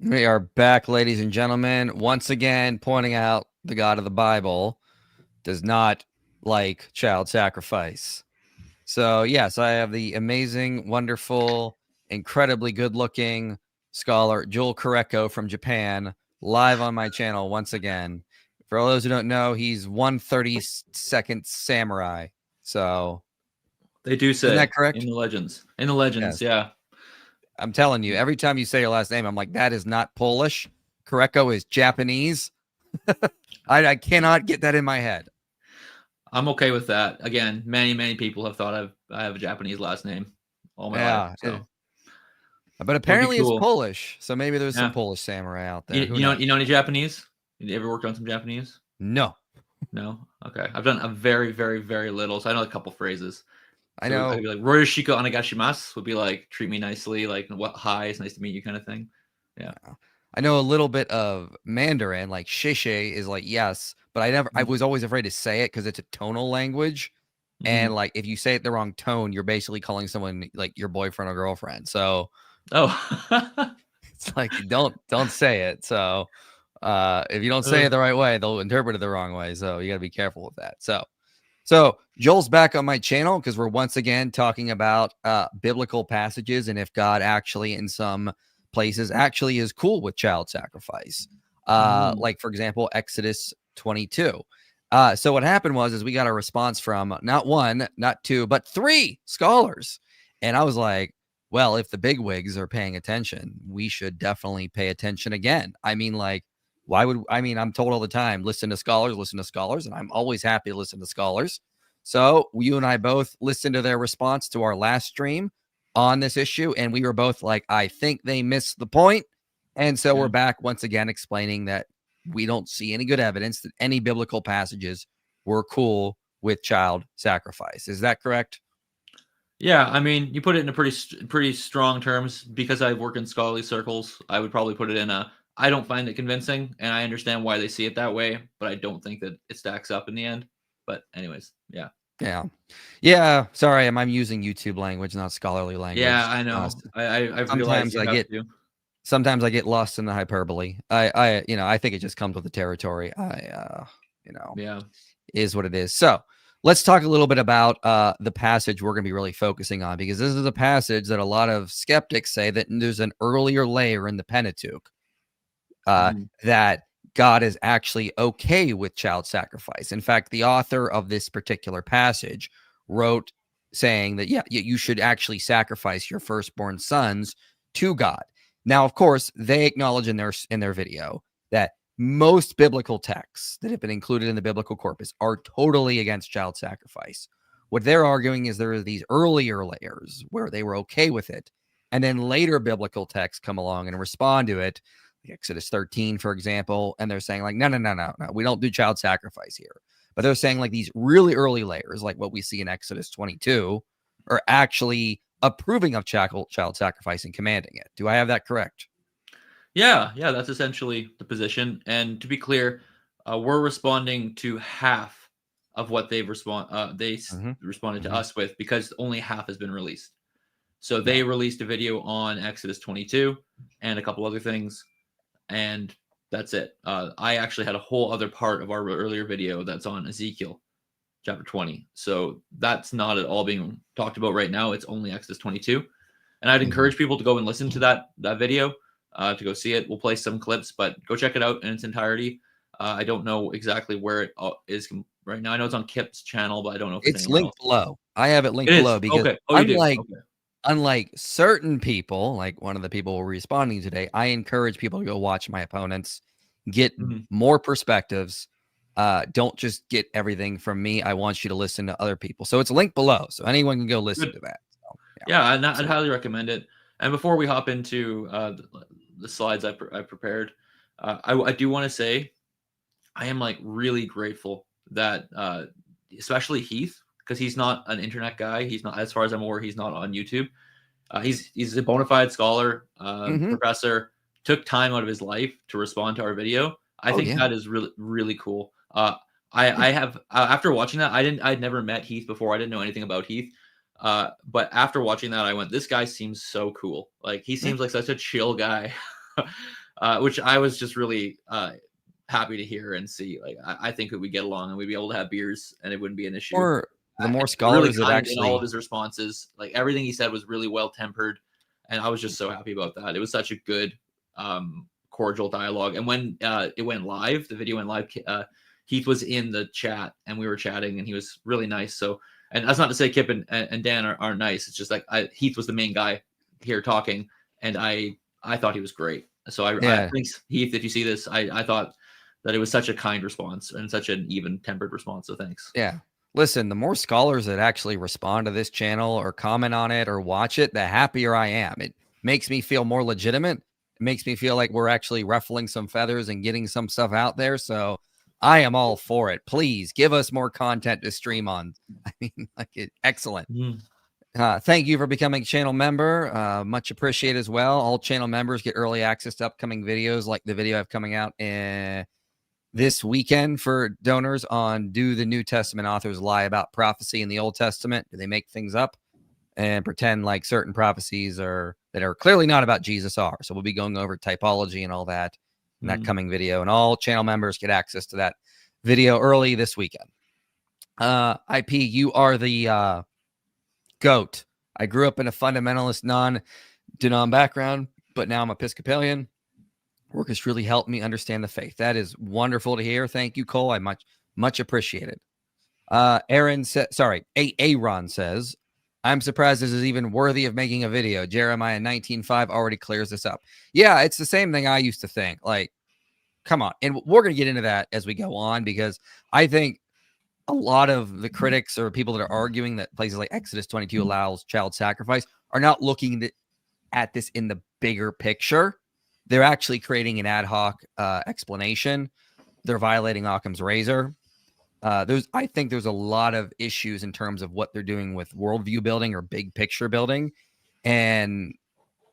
We are back, ladies and gentlemen, once again pointing out the God of the Bible does not like child sacrifice. So, yes, I have the amazing, wonderful, incredibly good-looking scholar Joel Kortkyo from Japan live on my channel once again. For all those who don't know, he's 132nd samurai. So, They do isn't say that correct? in the legends. In the legends, Yes. yeah. I'm telling you, every time you say your last name, I'm like, that is not Polish. Koreko is Japanese. I cannot get that in my head. I'm okay with that. Again, many people have thought I have a Japanese last name all my life. So But would be apparently it's cool. Polish. So maybe there's some Yeah. Polish samurai out You, there. Who you know knows? you know any Japanese? You ever worked on some Japanese? No. No? Okay. I've done a very little, so I know a couple phrases. I So I know could be like Roroshiko onegaishimasu would be like treat me nicely, like what hi, it's nice to meet you kind of thing. Yeah. I know a little bit of Mandarin, like sheshe is like yes, but I was always afraid to say it because it's a tonal language. And Mm-hmm. like if you say it the wrong tone, you're basically calling someone like your boyfriend or girlfriend. So Oh. it's like don't say it. So if you don't say it Uh, the right way, they'll interpret it the wrong way. So you got to be careful with that. So Joel's back on my channel because we're once again talking about biblical passages and if God actually in some places actually is cool with child sacrifice. Like for example, Exodus 22. So what happened was we got a response from not one, not two, but three scholars. And I was like, well, if the bigwigs are paying attention, we should definitely pay attention again. I mean, like, I'm told all the time, listen to scholars, and I'm always happy to listen to scholars. So you and I both listened to their response to our last stream on this issue, and we were both like, I think they missed the point. And so we're back once again explaining that we don't see any good evidence that any biblical passages were cool with child sacrifice. Is that correct? Yeah, I mean, you put it in a pretty strong terms. Because I work in scholarly circles, I would probably put it in a I don't find it convincing, and I understand why they see it that way, but I don't think that it stacks up in the end. But anyways, yeah. Yeah. Sorry, I'm using YouTube language, not scholarly language. Yeah, I know. I've realized you have to. Sometimes I get lost in the hyperbole. I think it just comes with the territory. Yeah. Is what it is. So let's talk a little bit about the passage we're going to be really focusing on, because this is a passage that a lot of skeptics say that there's an earlier layer in the Pentateuch that God is actually okay with child sacrifice. In fact, the author of this particular passage wrote saying that, yeah, you should actually sacrifice your firstborn sons to God. Now, of course, they acknowledge in their video that most biblical texts that have been included in the biblical corpus are totally against child sacrifice. What they're arguing is there are these earlier layers where they were okay with it, and then later biblical texts come along and respond to it, Exodus 13, for example, and they're saying like, no, we don't do child sacrifice here. But they're saying like these really early layers, like what we see in Exodus 22, are actually approving of child sacrifice and commanding it. Do I have that correct? Yeah, that's essentially the position. And to be clear, we're responding to half of what they've responded to us with, because only half has been released. So they released a video on Exodus 22 and a couple other things, and that's it. I actually had a whole other part of our earlier video that's on Ezekiel chapter 20. So that's not at all being talked about right now. It's only Exodus 22. And I'd encourage people to go and listen to that video, to go see it. We'll play some clips, but go check it out in its entirety. I don't know exactly where it is right now. I know it's on Kipp's channel, but I don't know if it's linked else. below. I have it linked It below is because okay. Oh, you do. Okay. Unlike certain people, like one of the people we're responding today, I encourage people to go watch my opponents, get more perspectives. Don't just get everything from me. I want you to listen to other people. So it's linked below, so anyone can go listen to that. So, yeah, I'd highly recommend it. And before we hop into the slides I prepared, I do want to say I am like really grateful that especially Heath, because he's not an internet guy. He's not, as far as I'm aware, he's not on YouTube. He's a bona fide scholar, professor, took time out of his life to respond to our video. I think that is really cool. I have after watching that, I'd never met Heath before. I didn't know anything about Heath. But after watching that, I went, this guy seems so cool. Like he seems like such a chill guy. which I was just really happy to hear and see. Like, I think that we get along and we'd be able to have beers and it wouldn't be an issue. Or the more Really scholars that kind in all of actually, his responses. Like, everything he said was really well tempered, and I was just so happy about that. It was such a good, cordial dialogue. And when it went live, the video went live, Heath was in the chat and we were chatting, and he was really nice. So, and that's not to say Kipp and Dan aren't nice. It's just like Heath was the main guy here talking, and I thought he was great. So I thanks, Heath, if you see this. I thought that it was such a kind response and such an even tempered response. So thanks. Yeah. Listen, the more scholars that actually respond to this channel or comment on it or watch it, the happier I am. It makes me feel more legitimate. It makes me feel like we're actually ruffling some feathers and getting some stuff out there. So I am all for it. Please give us more content to stream on. I mean, like, excellent. Thank you for becoming a channel member. Much appreciated as well. All channel members get early access to upcoming videos, like the video I have coming out this weekend for donors on Do the New Testament Authors Lie About Prophecy in the Old Testament? Do they make things up and pretend like certain prophecies that are clearly not about Jesus are? So we'll be going over typology and all that in that coming video, and all channel members get access to that video early this weekend. IP, you are the GOAT. I grew up in a fundamentalist non-denom background, but now I'm Episcopalian. Work has really helped me understand the faith. That is wonderful to hear. Thank you, Cole. I much appreciate it. Aaron says, I'm surprised this is even worthy of making a video. Jeremiah 19:5 already clears this up. Yeah, it's the same thing I used to think. Like, come on. And we're going to get into that as we go on, because I think a lot of the critics or people that are arguing that places like Exodus 22 allows child sacrifice are not looking at this in the bigger picture. They're actually creating an ad hoc explanation. They're violating Occam's razor. I think there's a lot of issues in terms of what they're doing with worldview building or big picture building. And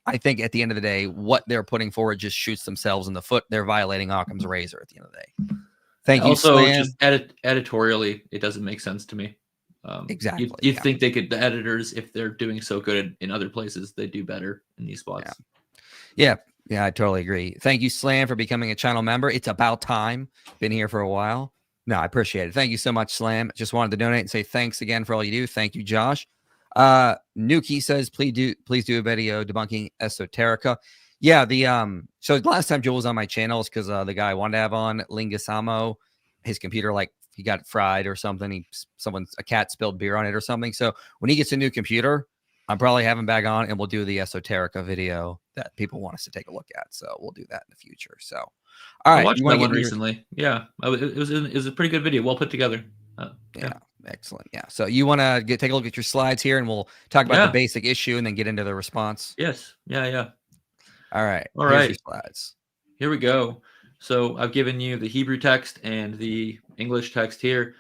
I think at the end of the day, what they're putting forward just shoots themselves in the foot. They're violating Occam's razor at the end of the day. Thank you. Also, Slam. just editorially, it doesn't make sense to me. Exactly. You'd think the editors, if they're doing so good in other places, they do better in these spots. Yeah, I totally agree. Thank you, Slam, for becoming a channel member. It's about time. Been here for a while. No, I appreciate it. Thank you so much, Slam. Just wanted to donate and say thanks again for all you do. Thank you, Josh. Nuki says, please do a video debunking esoterica. Yeah, so last time Joel was on my channel is because the guy I wanted to have on, Linguisamo, his computer, like, he got fried or something. A cat spilled beer on it or something. So when he gets a new computer, I'm probably having back on, and we'll do the esoterica video that people want us to take a look at. So we'll do that in the future. So, all right. I watched that one recently. Yeah, it was a pretty good video, well put together. Yeah, excellent. Yeah. So you want to take a look at your slides here, and we'll talk about the basic issue and then get into the response. Yes. Yeah. All right. All right. Here's your slides. Here we go. So I've given you the Hebrew text and the English text here.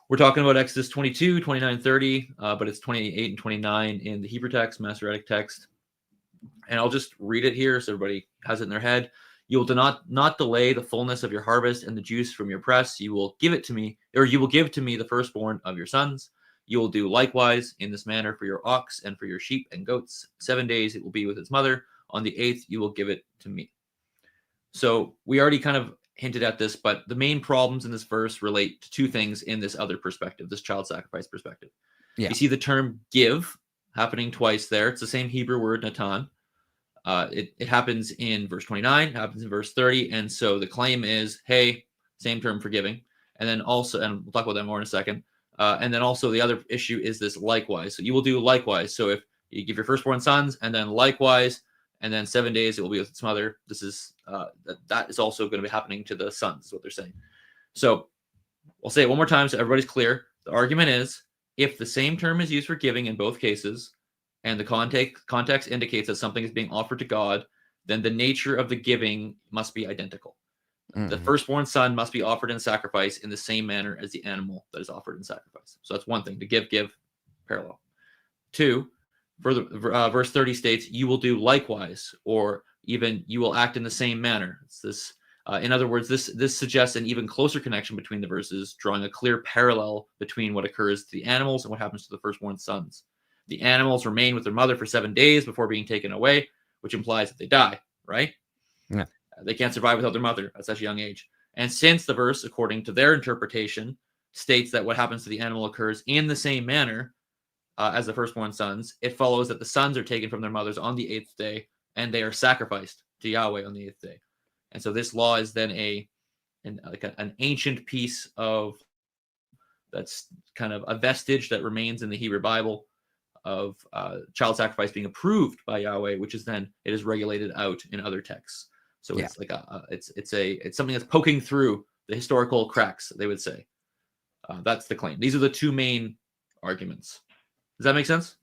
We're talking about Exodus 22, 29, 30, but it's 28 and 29 in the Hebrew text, Masoretic text. And I'll just read it here so everybody has it in their head. You will not delay the fullness of your harvest and the juice from your press. You will give it to me, or you will give to me the firstborn of your sons. You will do likewise in this manner for your ox and for your sheep and goats. 7 days it will be with its mother. On the 8th, you will give it to me. So we already kind of hinted at this, but the main problems in this verse relate to two things in this other perspective, this child sacrifice perspective. Yeah. You see the term give happening twice there. It's the same Hebrew word, natan. It happens in verse 29, happens in verse 30. And so the claim is, hey, same term for giving. And then also, and we'll talk about that more in a second. And then also the other issue is this likewise. So you will do likewise. So if you give your firstborn sons and then likewise, and then 7 days it will be with its mother. This is that is also going to be happening to the sons, is what they're saying. So I'll say it one more time so everybody's clear. The argument is, if the same term is used for giving in both cases, and the context indicates that something is being offered to God, then the nature of the giving must be identical. Mm-hmm. The firstborn son must be offered in sacrifice in the same manner as the animal that is offered in sacrifice. So that's one thing, to give, parallel. 2, further, verse 30 states, you will do likewise, or even you will act in the same manner. It's this. In other words, this suggests an even closer connection between the verses, drawing a clear parallel between what occurs to the animals and what happens to the firstborn sons. The animals remain with their mother for 7 days before being taken away, which implies that they die, right? Yeah. They can't survive without their mother at such a young age. And since the verse, according to their interpretation, states that what happens to the animal occurs in the same manner as the firstborn sons, it follows that the sons are taken from their mothers on the 8th day, and they are sacrificed to Yahweh on the 8th day. And so this law is then an ancient piece of that's kind of a vestige that remains in the Hebrew Bible of child sacrifice being approved by Yahweh, which is then it is regulated out in other texts. So it's like it's something that's poking through the historical cracks, they would say. That's the claim. These are the two main arguments. Does that make sense?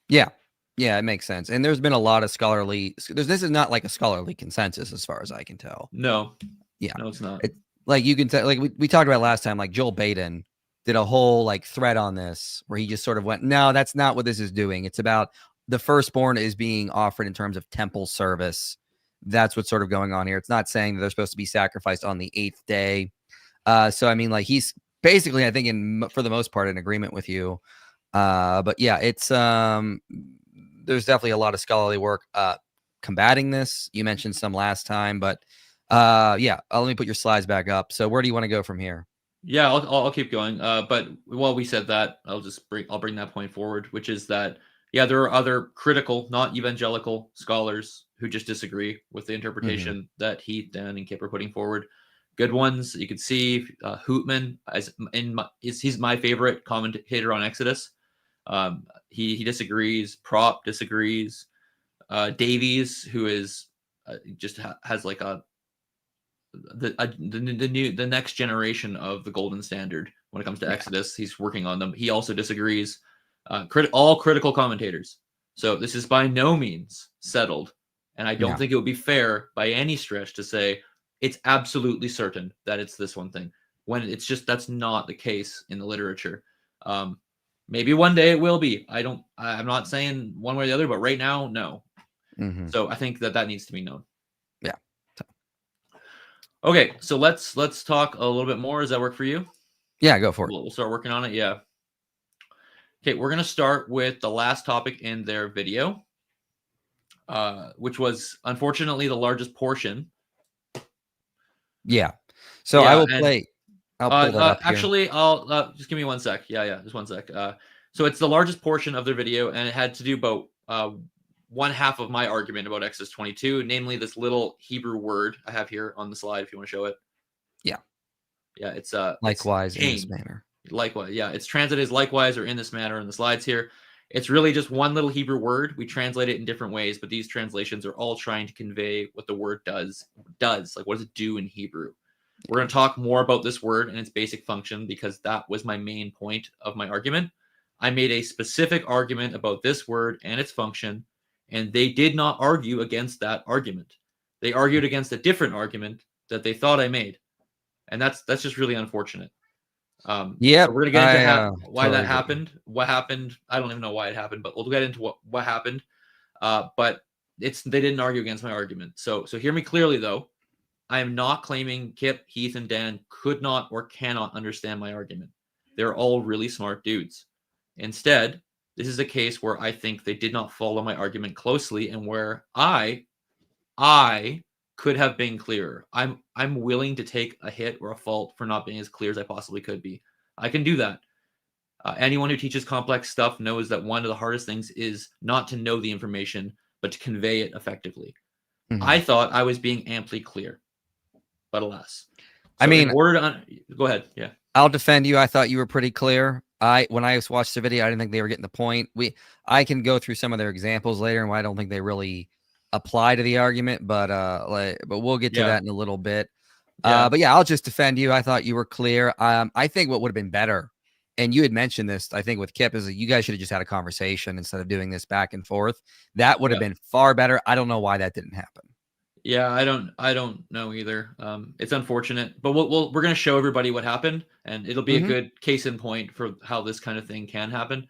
Yeah, it makes sense. And there's been a lot of scholarly. This is not like a scholarly consensus, as far as I can tell. No. Yeah. No, it's not. Like you can tell. Like we talked about last time. Like Joel Baden did a whole like thread on this where he just sort of went, no, that's not what this is doing. It's about the firstborn is being offered in terms of temple service. That's what's sort of going on here. It's not saying that they're supposed to be sacrificed on the 8th day. So, I mean, like he's basically, I think for the most part, in agreement with you. But yeah, it's, there's definitely a lot of scholarly work, combating this. You mentioned some last time, but, yeah, let me put your slides back up. So where do you want to go from here? Yeah, I'll keep going. But while we said that, I'll bring that point forward, which is that, yeah, there are other critical, not evangelical scholars who just disagree with the interpretation that Heath, Dan, and Kipp are putting forward. Good ones. You can see Hootman he's my favorite commentator on Exodus. He disagrees. Prop disagrees. Davies, who is has like the next generation of the golden standard when it comes to Exodus. He's working on them. He also disagrees. All critical commentators. So this is by no means settled, and I don't think it would be fair by any stretch to say it's absolutely certain that it's this one thing when it's just that's not the case in the literature. Maybe one day it will be. I'm not saying one way or the other, but right now, no. So I think that needs to be known. Yeah. Okay, so let's talk a little bit more. Does that work for you? Yeah, go for it. We'll start working on it. Yeah. Okay, we're going to start with the last topic in their video, which was unfortunately the largest portion. Yeah. So I will play. I'll pull that up here. Actually, I'll just give me 1 sec. Yeah, just 1 sec. So it's the largest portion of their video, and it had to do about one half of my argument about Exodus 22, namely this little Hebrew word I have here on the slide. If you want to show it. Yeah. It's likewise in this manner. Likewise, yeah. It's translated as likewise or in this manner in the slides here. It's really just one little Hebrew word. We translate it in different ways, but these translations are all trying to convey what the word does. Like, what does it do in Hebrew? We're going to talk more about this word and its basic function because that was my main point of my argument. I made a specific argument about this word and its function, and they did not argue against that argument. They argued against a different argument that they thought I made, and that's just really unfortunate. So we're gonna get into why that happened. What happened? I don't even know why it happened, but we'll get into what happened. But they didn't argue against my argument. So hear me clearly, though. I am not claiming Kipp, Heath, and Dan could not or cannot understand my argument. They're all really smart dudes. Instead, this is a case where I think they did not follow my argument closely, and where I could have been clearer. I'm willing to take a hit or a fault for not being as clear as I possibly could be. I can do that. Anyone who teaches complex stuff knows that one of the hardest things is not to know the information, but to convey it effectively. I thought I was being amply clear, but alas. So in order to go ahead. Yeah. I'll defend you. I thought you were pretty clear. When I watched the video, I didn't think they were getting the point. I can go through some of their examples later and why I don't think they really apply to the argument, but we'll get to that in a little bit. But yeah, I'll just defend you. I thought you were clear. I think what would have been better, and you had mentioned this, I think with Kipp, is that you guys should have just had a conversation instead of doing this back and forth. That would have been far better. I don't know why that didn't happen. Yeah, I don't know either. It's unfortunate, but we're going to show everybody what happened, and it'll be a good case in point for how this kind of thing can happen.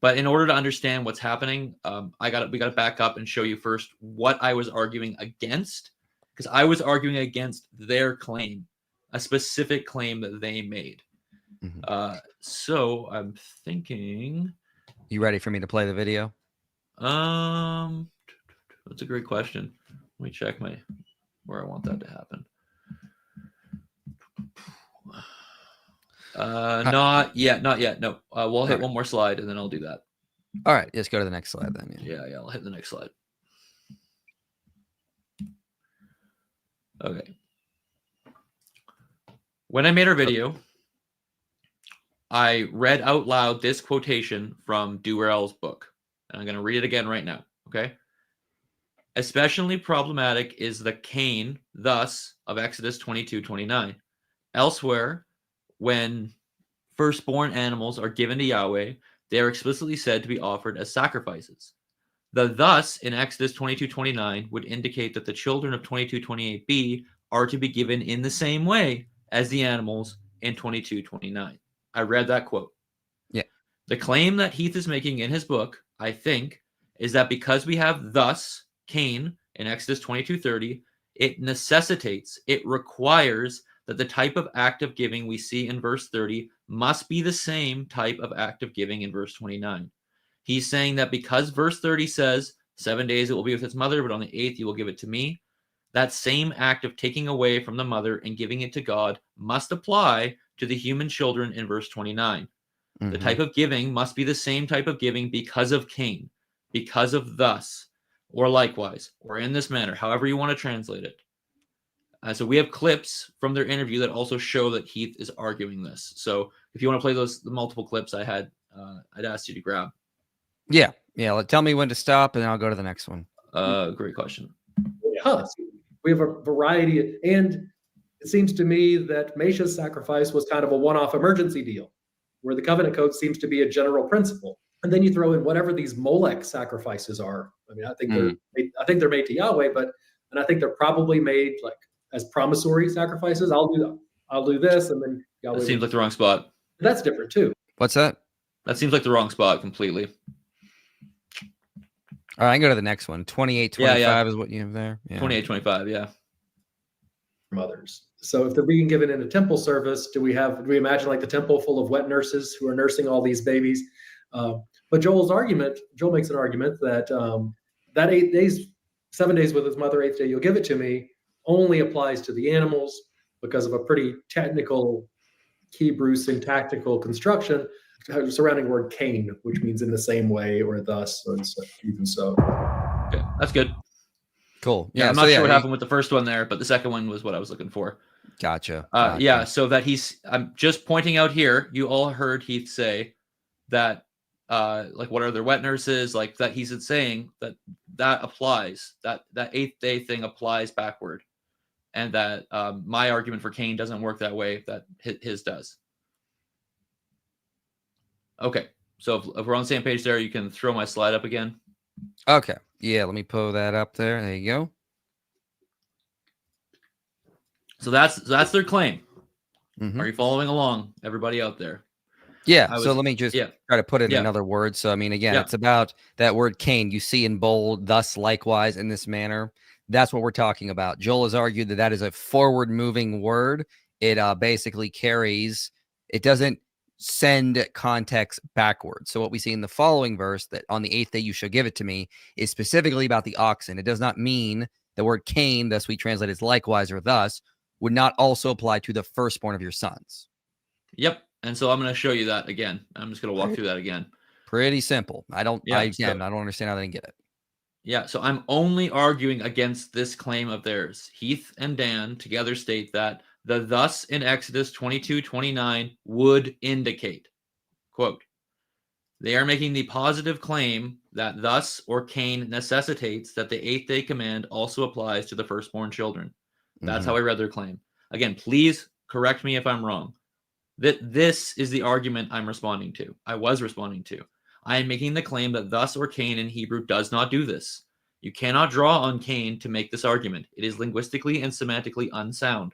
But in order to understand what's happening, we got to back up and show you first what I was arguing against, because I was arguing against their claim, a specific claim that they made. So I'm thinking. You ready for me to play the video? That's a great question. Let me check my. where I want that to happen. Not yet. No, we'll hit one more slide and then I'll do that. All right, let's go to the next slide then. Yeah, I'll hit the next slide. Okay. When I made our video, I read out loud this quotation from Dewrell's book. And I'm going to read it again right now. Okay. Especially problematic is the Cain, thus, of Exodus 22:29. Elsewhere, when firstborn animals are given to Yahweh, they are explicitly said to be offered as sacrifices. The thus in Exodus 22:29 would indicate that the children of 22:28b are to be given in the same way as the animals in 22:29. I read that quote. Yeah. The claim that Heath is making in his book, I think, is that because we have thus Cain in Exodus 22:30, it necessitates, it requires that the type of act of giving we see in verse 30 must be the same type of act of giving in verse 29. He's saying that because verse 30 says, 7 days it will be with its mother, but on the 8th you will give it to me, that same act of taking away from the mother and giving it to God must apply to the human children in verse 29. The type of giving must be the same type of giving because of Cain, because of thus, or likewise, or in this manner, however you want to translate it. So we have clips from their interview that also show that Heath is arguing this. So if you want to play the multiple clips I had, I'd ask you to grab. Yeah. Tell me when to stop, and then I'll go to the next one. Great question. Yeah. We have a variety, and it seems to me that Mesha's sacrifice was kind of a one-off emergency deal, where the covenant code seems to be a general principle. And then you throw in whatever these Molech sacrifices are. I mean, I think they're made to Yahweh, and I think they're probably made like as promissory sacrifices. I'll do this, and then Yahweh. That seems like the wrong spot. That's different too. What's that? That seems like the wrong spot completely. All right, I can go to the next one. 28:25 is what you have there. Yeah. 28:25, yeah. Mothers. So if they're being given in a temple service, do we imagine like the temple full of wet nurses who are nursing all these babies? But Joel makes an argument that that 8 days, 7 days with his mother, 8th day you'll give it to me, only applies to the animals because of a pretty technical Hebrew syntactical construction surrounding the word Cain, which means in the same way or thus, or even so. Okay, that's good. Cool. Yeah, I'm not sure what happened with the first one there, but the second one was what I was looking for. Gotcha. Yeah, so that I'm just pointing out here, you all heard Heath say that, like, what are their wet nurses? Like, that he's saying that applies, that 8th day thing applies backward. And that my argument for Cain doesn't work that way, that his does. Okay, so if we're on the same page there, you can throw my slide up again. Okay. Yeah, let me pull that up there. There you go. So that's their claim. Are you following along, everybody out there? Yeah. So let me just try to put it in another word. So, I mean, again, it's about that word Cain you see in bold, thus likewise in this manner. That's what we're talking about. Joel has argued that is a forward moving word. It basically carries, it doesn't send context backwards. So what we see in the following verse, that on the 8th day you shall give it to me, is specifically about the oxen. It does not mean the word Cain, thus we translate as likewise or thus, would not also apply to the firstborn of your sons. Yep. And so I'm going to show you that again. I'm just going to walk through that again. Pretty simple. I don't understand how they didn't get it. Yeah. So I'm only arguing against this claim of theirs. Heath and Dan together state that the thus in Exodus 22:29 would indicate, quote, they are making the positive claim that thus or Cain necessitates that the 8th day command also applies to the firstborn children. That's how I read their claim. Again, please correct me if I'm wrong. This is the argument I'm responding to. I was responding to. I am making the claim that thus or Cain in Hebrew does not do this. You cannot draw on Cain to make this argument. It is linguistically and semantically unsound.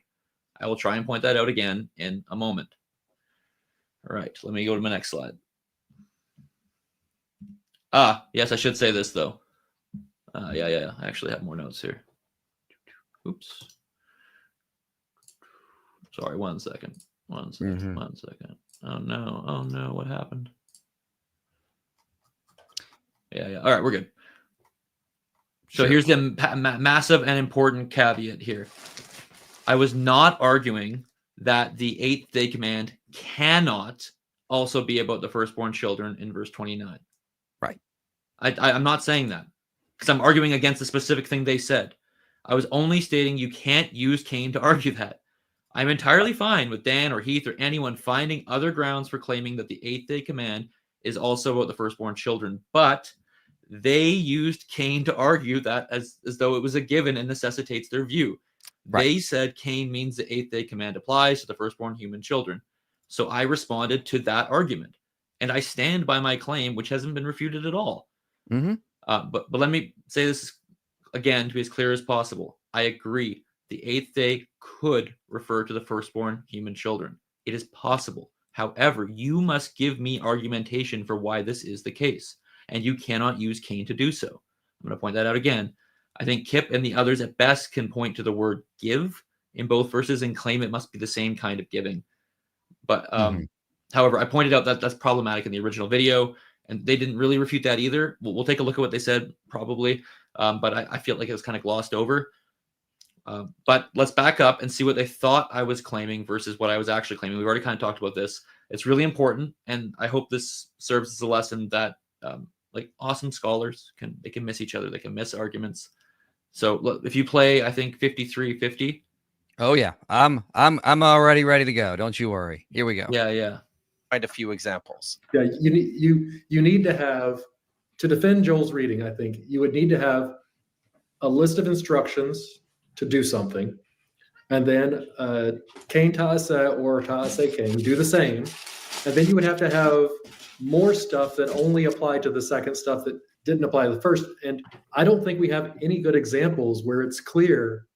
I will try and point that out again in a moment. All right, let me go to my next slide. Yes, I should say this, though. I actually have more notes here. Oops. Sorry, 1 second. 1 second. 1 second. Oh, no. What happened? Yeah. All right, we're good. So here's the massive and important caveat here. I was not arguing that the 8th day command cannot also be about the firstborn children in verse 29. Right. I'm not saying that because I'm arguing against the specific thing they said. I was only stating you can't use Cain to argue that. I'm entirely fine with Dan or Heath or anyone finding other grounds for claiming that the 8th day command is also about the firstborn children, but they used Cain to argue that as though it was a given and necessitates their view. Right. They said Cain means the 8th day command applies to the firstborn human children. So I responded to that argument, and I stand by my claim, which hasn't been refuted at all. Mm-hmm. But let me say this again to be as clear as possible. I agree. The 8th day could refer to the firstborn human children. It is possible. However, you must give me argumentation for why this is the case, and you cannot use Cain to do so. I'm going to point that out again. I think Kipp and the others at best can point to the word give in both verses and claim it must be the same kind of giving. But however, I pointed out that that's problematic in the original video, and they didn't really refute that either. We'll take a look at what they said probably, but I feel like it was kind of glossed over. But let's back up and see what they thought I was claiming versus what I was actually claiming. We've already kind of talked about this. It's really important, and I hope this serves as a lesson that like awesome scholars can miss each other. They can miss arguments. So look, if you play, I think 5350. Oh yeah, I'm already ready to go. Don't you worry. Here we go. Yeah. Find a few examples. Yeah, you need to have, to defend Joel's reading, I think you would need to have a list of instructions to do something, and then Cain ta'ase or ta'ase Cain do the same, and then you would have to have more stuff that only applied to the second stuff that didn't apply to the first. And I don't think we have any good examples where it's clear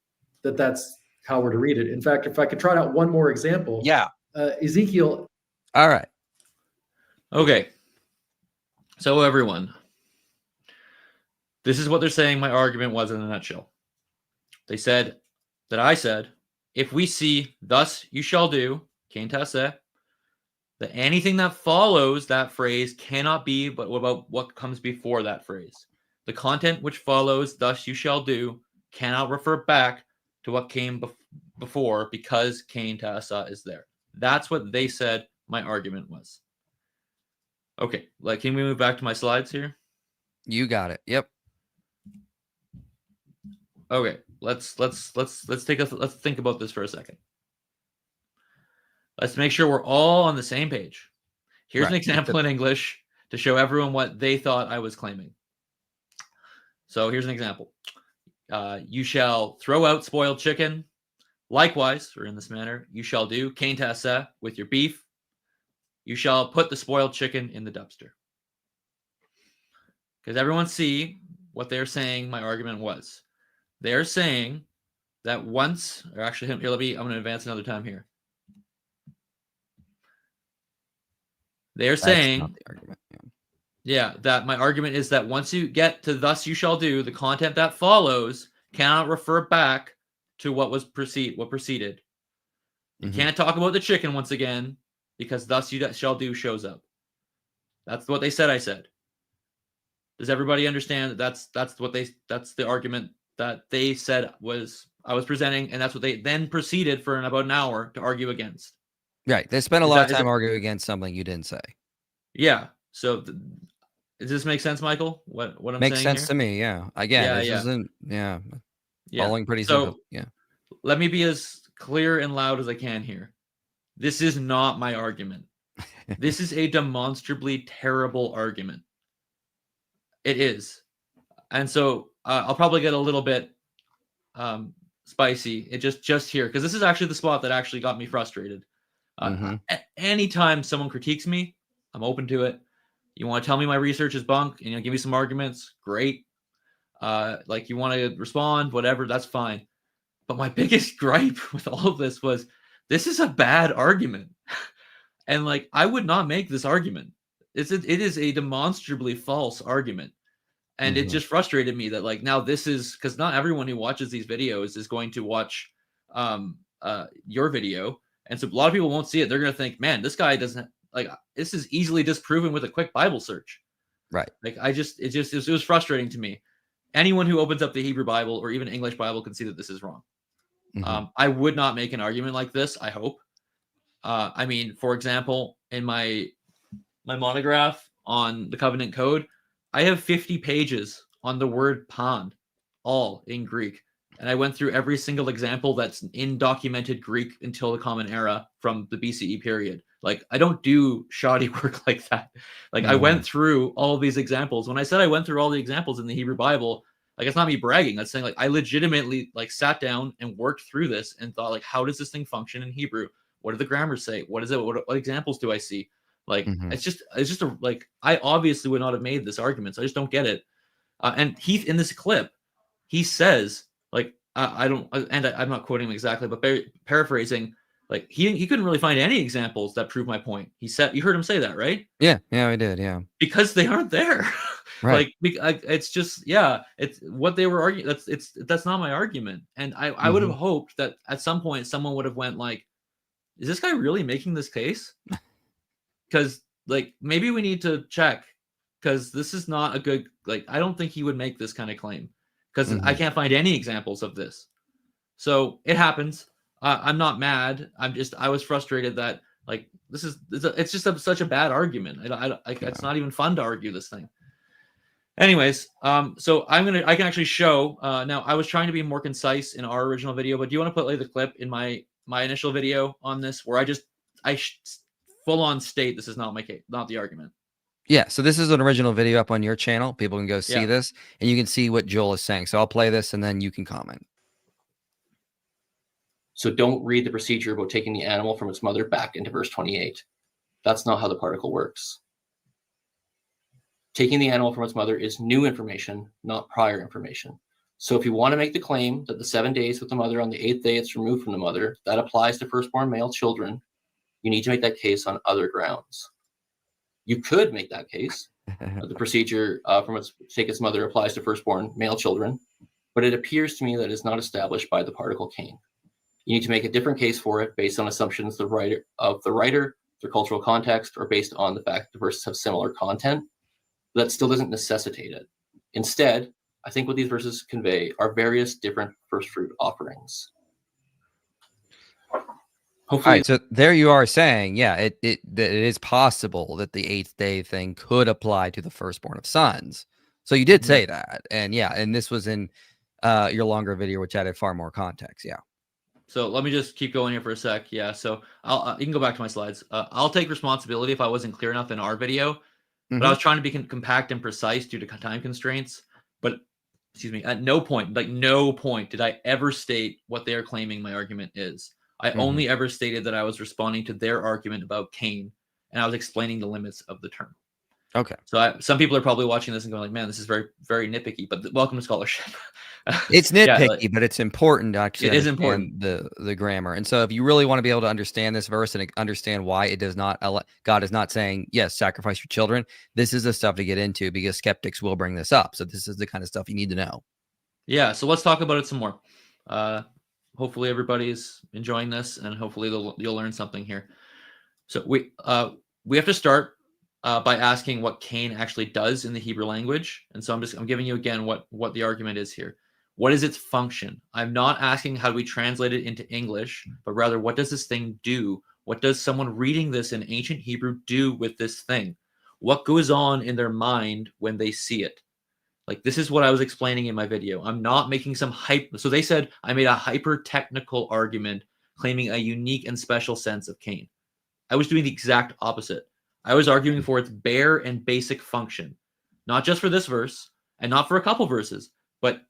that that's how we're to read it. In fact, if I could trot out one more example. Yeah. Ezekiel. All right. Okay. So everyone, this is what they're saying my argument was in a nutshell. They said that I said, if we see, thus you shall do, Cain ta'ase, that anything that follows that phrase cannot be but about what comes before that phrase. The content which follows, thus you shall do, cannot refer back to what came before because Cain ta'ase is there. That's what they said my argument was. Okay, can we move back to my slides here? You got it. Yep. Okay, let's think about this for a second. Let's make sure we're all on the same page. Here's an example in English to show everyone what they thought I was claiming. So here's an example. You shall throw out spoiled chicken. Likewise, or in this manner, you shall do Cain ta'ase with your beef. You shall put the spoiled chicken in the dumpster. Because everyone see what they're saying my argument was. They're saying that once, or actually, here, I'm going to advance another time here. They're saying, not the argument. that my argument is that once you get to thus you shall do, the content that follows cannot refer back to what preceded. You can't talk about the chicken once again because thus you shall do shows up. That's what they said I said. Does everybody understand that that's the argument that they said I was presenting, and that's what they then proceeded for about an hour to argue against. Right. They spent a lot of time arguing against something you didn't say. Yeah. So does this make sense, Michael? What I'm makes saying sense here? to me. Yeah. Again, this isn't. Yeah. Following pretty simple. Yeah. Let me be as clear and loud as I can here. This is not my argument. This is a demonstrably terrible argument. It is. And so I'll probably get a little bit spicy. It just here, because this is actually the spot that actually got me frustrated. Anytime someone critiques me, I'm open to it. You want to tell me my research is bunk and give me some arguments, great. You want to respond, whatever, that's fine. But my biggest gripe with all of this was, this is a bad argument. And I would not make this argument. It is a demonstrably false argument. And it just frustrated me that now this is, because not everyone who watches these videos is going to watch your video. And so a lot of people won't see it. They're going to think, man, this guy doesn't this is easily disproven with a quick Bible search. Right. It was frustrating to me. anyone who opens up the Hebrew Bible or even English Bible can see that this is wrong. I would not make an argument like this, I hope. I mean, for example, in my monograph on the covenant code, I have 50 pages on the word pan, all in Greek. And I went through every single example that's in documented Greek until the Common Era from the BCE period. Like, I don't do shoddy work like that. Like, I went through all these examples. When I said I went through all the examples in the Hebrew Bible, like, it's not me bragging. That's saying, like, I legitimately, like, sat down and worked through this and thought, like, how does this thing function in Hebrew? What do the grammars say? What is it? What examples do I see? Like, it's just like, I obviously would not have made this argument. So I just don't get it. And Heath, in this clip, he says, like, I don't, and I'm not quoting him exactly, but paraphrasing, like, he couldn't really find any examples that prove my point. He said, you heard him say that, right? Yeah, I did. Yeah, because they aren't there. Right. Like, it's just, yeah, it's what they were arguing. That's not my argument. And I would have hoped that at some point someone would have went like, is this guy really making this case? Because, like, maybe we need to check, because this is not a good, like, I don't think he would make this kind of claim, because I can't find any examples of this. So it happens. I'm not mad. I was frustrated that, like, it's just such a bad argument. It's not even fun to argue this thing. Anyways, so I can actually show, now I was trying to be more concise in our original video, but do you want to play the clip in my initial video on this, where I full on state this is not my case, not the argument. Yeah, so this is an original video up on your channel. People can go see this, and you can see what Joel is saying. So I'll play this, and then you can comment. So don't read the procedure about taking the animal from its mother back into verse 28. That's not how the particle works. Taking the animal from its mother is new information, not prior information. So if you want to make the claim that the 7 days with the mother, on the 8th day it's removed from the mother, that applies to firstborn male children, you need to make that case on other grounds. You could make that case. The procedure from take its mother applies to firstborn male children, but it appears to me that it's not established by the particle Cain. You need to make a different case for it based on assumptions the writer, their cultural context, or based on the fact the verses have similar content. That still doesn't necessitate it. Instead, I think what these verses convey are various different first fruit offerings. Hopefully, all right, so there you are saying, yeah, it is possible that the 8th day thing could apply to the firstborn of sons. So you did say that, and yeah, and this was in your longer video, which added far more context. Yeah. So let me just keep going here for a sec. Yeah, so you can go back to my slides. I'll take responsibility if I wasn't clear enough in our video, but I was trying to be compact and precise due to time constraints. But excuse me, at no point did I ever state what they are claiming my argument is. I only ever stated that I was responding to their argument about Cain, and I was explaining the limits of the term. Okay. So some people are probably watching this and going like, man, this is very, very nitpicky, but welcome to scholarship. It's nitpicky, but it's important to actually understand the grammar. And so if you really want to be able to understand this verse and understand why God is not saying, yes, sacrifice your children, this is the stuff to get into, because skeptics will bring this up. So this is the kind of stuff you need to know. Yeah. So let's talk about it some more. Hopefully everybody's enjoying this, and hopefully you'll learn something here. So we have to start by asking what Cain actually does in the Hebrew language. And so I'm giving you again what the argument is here. What is its function? I'm not asking how do we translate it into English, but rather what does this thing do? What does someone reading this in ancient Hebrew do with this thing? What goes on in their mind when they see it? Like, this is what I was explaining in my video. I'm not making some hype. So they said I made a hyper-technical argument claiming a unique and special sense of Cain. I was doing the exact opposite. I was arguing for its bare and basic function, not just for this verse and not for a couple verses, but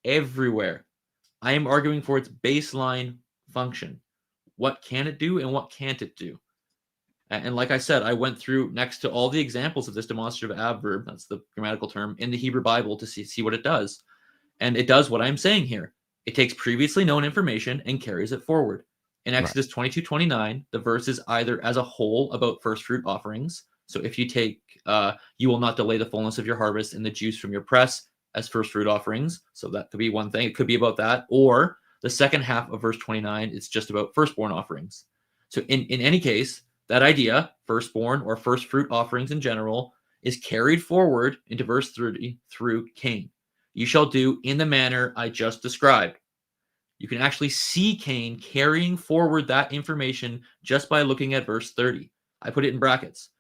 everywhere. I am arguing for its baseline function. What can it do and what can't it do? And like I said, I went through next to all the examples of this demonstrative adverb, that's the grammatical term, in the Hebrew Bible to see what it does. And it does what I'm saying here. It takes previously known information and carries it forward. In Exodus 22:29, the verse is either as a whole about first fruit offerings. So if you take, you will not delay the fullness of your harvest and the juice from your press as first fruit offerings. So that could be one thing. It could be about that. Or the second half of verse 29, it's just about firstborn offerings. So in any case, that idea, firstborn or first fruit offerings in general, is carried forward into verse 30 through Cain. you shall do in the manner I just described. You can actually see Cain carrying forward that information just by looking at verse 30. I put it in brackets.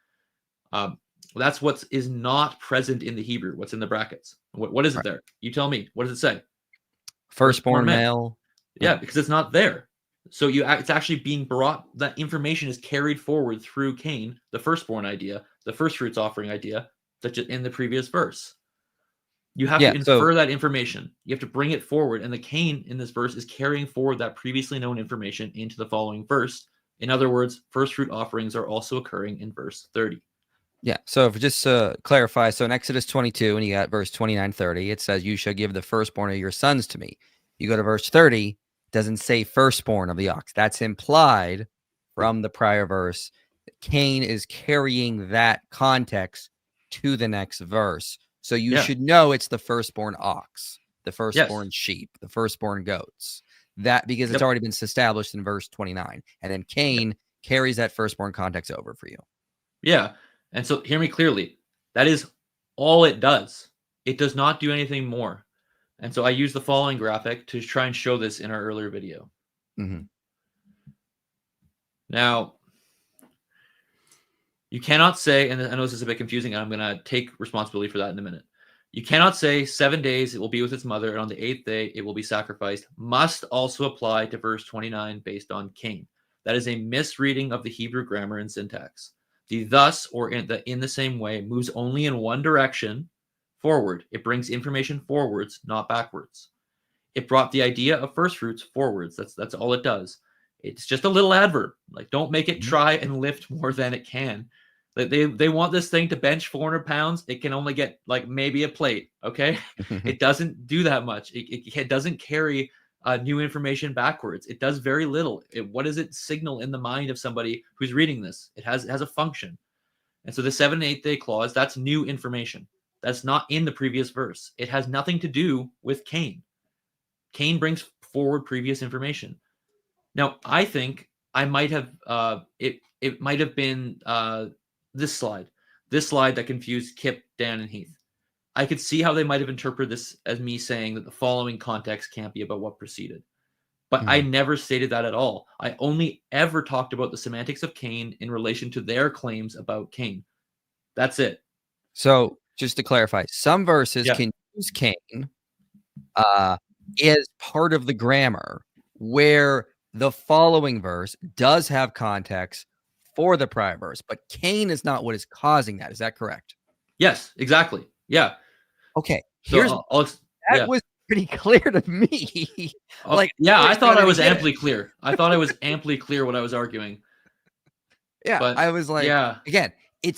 That's what is not present in the Hebrew. What's in the brackets? What is it there? You tell me. What does it say? Firstborn male. Yeah, because it's not there. So it's actually being brought. That information is carried forward through Cain, the firstborn idea, the first fruits offering idea, such as in the previous verse. You have to infer that information. You have to bring it forward, and the Cain in this verse is carrying forward that previously known information into the following verse. In other words, first fruit offerings are also occurring in verse 30. Yeah. So if just to clarify, so in Exodus 22, and you got verse 29, 30, it says, you shall give the firstborn of your sons to me. You go to verse 30, it doesn't say firstborn of the ox. That's implied from the prior verse. Cain is carrying that context to the next verse. So you should know it's the firstborn ox, the firstborn sheep, the firstborn goats. That because it's already been established in verse 29. And then Cain carries that firstborn context over for you. Yeah. And so hear me clearly. That is all it does. It does not do anything more. And so I use the following graphic to try and show this in our earlier video. Mm-hmm. Now, you cannot say, and I know this is a bit confusing, and I'm going to take responsibility for that in a minute. You cannot say 7 days it will be with its mother, and on the 8th day it will be sacrificed. Must also apply to verse 29 based on Cain. That is a misreading of the Hebrew grammar and syntax. The thus or in the same way moves only in one direction, forward. It brings information forwards, not backwards. It brought the idea of first fruits forwards. That's all it does. It's just a little adverb. Like, don't make it try and lift more than it can. They want this thing to bench 400 pounds. It can only get like maybe a plate. Okay, it doesn't do that much. It doesn't carry new information backwards. It does very little. What does it signal in the mind of somebody who's reading this? It has a function. And so the 7 and 8 day clause, that's new information. That's not in the previous verse. It has nothing to do with Cain. Cain brings forward previous information. Now, I think I might have it might have been this slide that confused Kipp, Dan, and Heath. I could see how they might have interpreted this as me saying that the following context can't be about what preceded. But I never stated that at all. I only ever talked about the semantics of Cain in relation to their claims about Cain. That's it. So just to clarify, some verses can use Cain as part of the grammar, where the following verse does have context for the prior verse, but Cain is not what is causing that. Is that correct? Yes, exactly. Yeah. Okay. Here's that was pretty clear to me. I thought I was amply clear. I thought I was amply clear what I was arguing. Yeah, but I was like, again,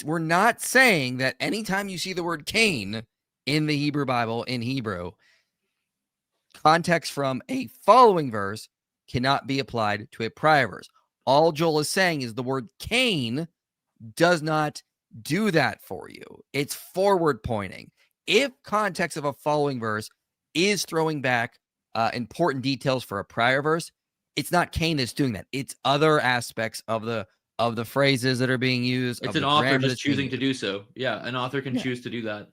we're not saying that anytime you see the word Cain in the Hebrew Bible in Hebrew, context from a following verse cannot be applied to a prior verse. All Joel is saying is the word Cain does not do that for you. It's forward pointing. If context of a following verse is throwing back important details for a prior verse, it's not Cain that's doing that. It's other aspects of the phrases that are being used. It's an author just choosing to do so. Yeah, an author can choose to do that.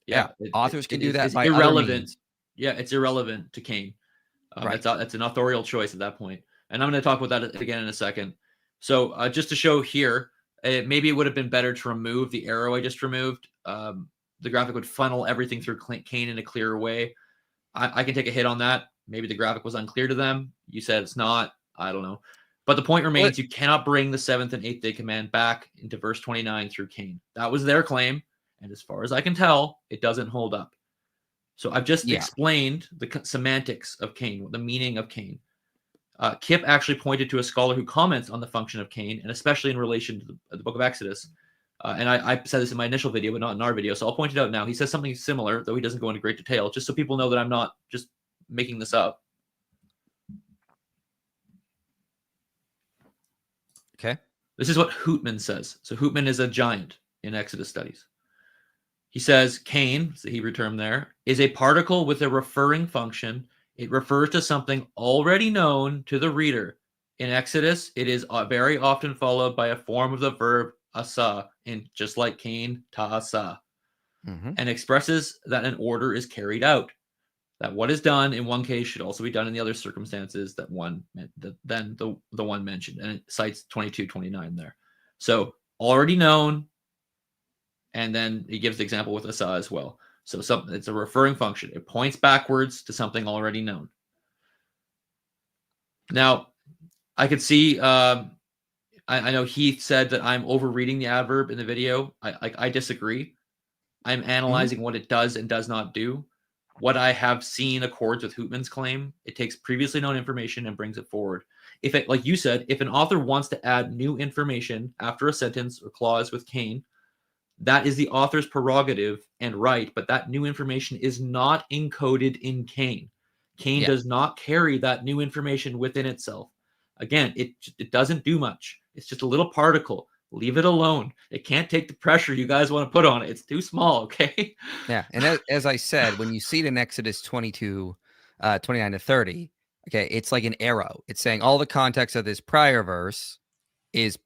Yeah, authors can do that. It's by irrelevant. Yeah, it's irrelevant to Cain. Right. That's an authorial choice at that point. And I'm going to talk about that again in a second. So just to show here, maybe it would have been better to remove the arrow I just removed. The graphic would funnel everything through Cain in a clearer way. I can take a hit on that. Maybe the graphic was unclear to them. You said it's not. I don't know. But the point remains, you cannot bring the 7th and 8th day command back into verse 29 through Cain. That was their claim. And as far as I can tell, it doesn't hold up. So I've just explained the semantics of Cain, the meaning of Cain. Kipp actually pointed to a scholar who comments on the function of Cain, and especially in relation to the book of Exodus. And I said this in my initial video, but not in our video. So I'll point it out now. He says something similar, though he doesn't go into great detail, just so people know that I'm not just making this up. Okay. This is what Hootman says. So Hootman is a giant in Exodus studies. He says Cain, the Hebrew term there, is a particle with a referring function. It refers to something already known to the reader. In Exodus, it is very often followed by a form of the verb asa, and just like Cain, ta'asa, and expresses that an order is carried out. that what is done in one case should also be done in the other circumstances that then the one mentioned, and it cites 22:29 there. So already known, and then he gives the example with asa as well. So it's a referring function. It points backwards to something already known. Now, I could see. I know Heath said that I'm overreading the adverb in the video. I disagree. I'm analyzing what it does and does not do. What I have seen accords with Hootman's claim. It takes previously known information and brings it forward. If it, like you said, if an author wants to add new information after a sentence or clause with Cain, that is the author's prerogative and right, but that new information is not encoded in Cain. Cain does not carry that new information within itself. Again, it doesn't do much. It's just a little particle. Leave it alone. It can't take the pressure you guys want to put on it. It's too small, okay? Yeah, and as I said, when you see it in Exodus 22, 29 to 30, okay, it's like an arrow. It's saying all the context of this prior verse is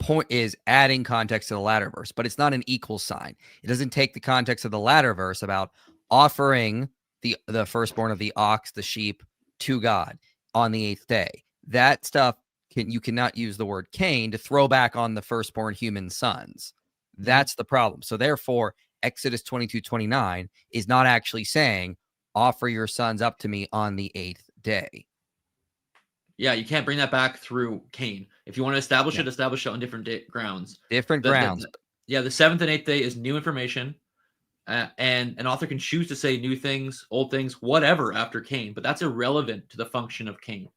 adding context to the latter verse, but it's not an equal sign. It doesn't take the context of the latter verse about offering the firstborn of the ox, the sheep, to God on the 8th day. That stuff you cannot use the word Cain to throw back on the firstborn human sons. That's the problem. So therefore, Exodus 22:29 is not actually saying offer your sons up to me on the 8th day. Yeah, you can't bring that back through Cain. If you want to establish it on different grounds. Different grounds. The 7th and 8th day is new information. And an author can choose to say new things, old things, whatever after Cain, but that's irrelevant to the function of Cain.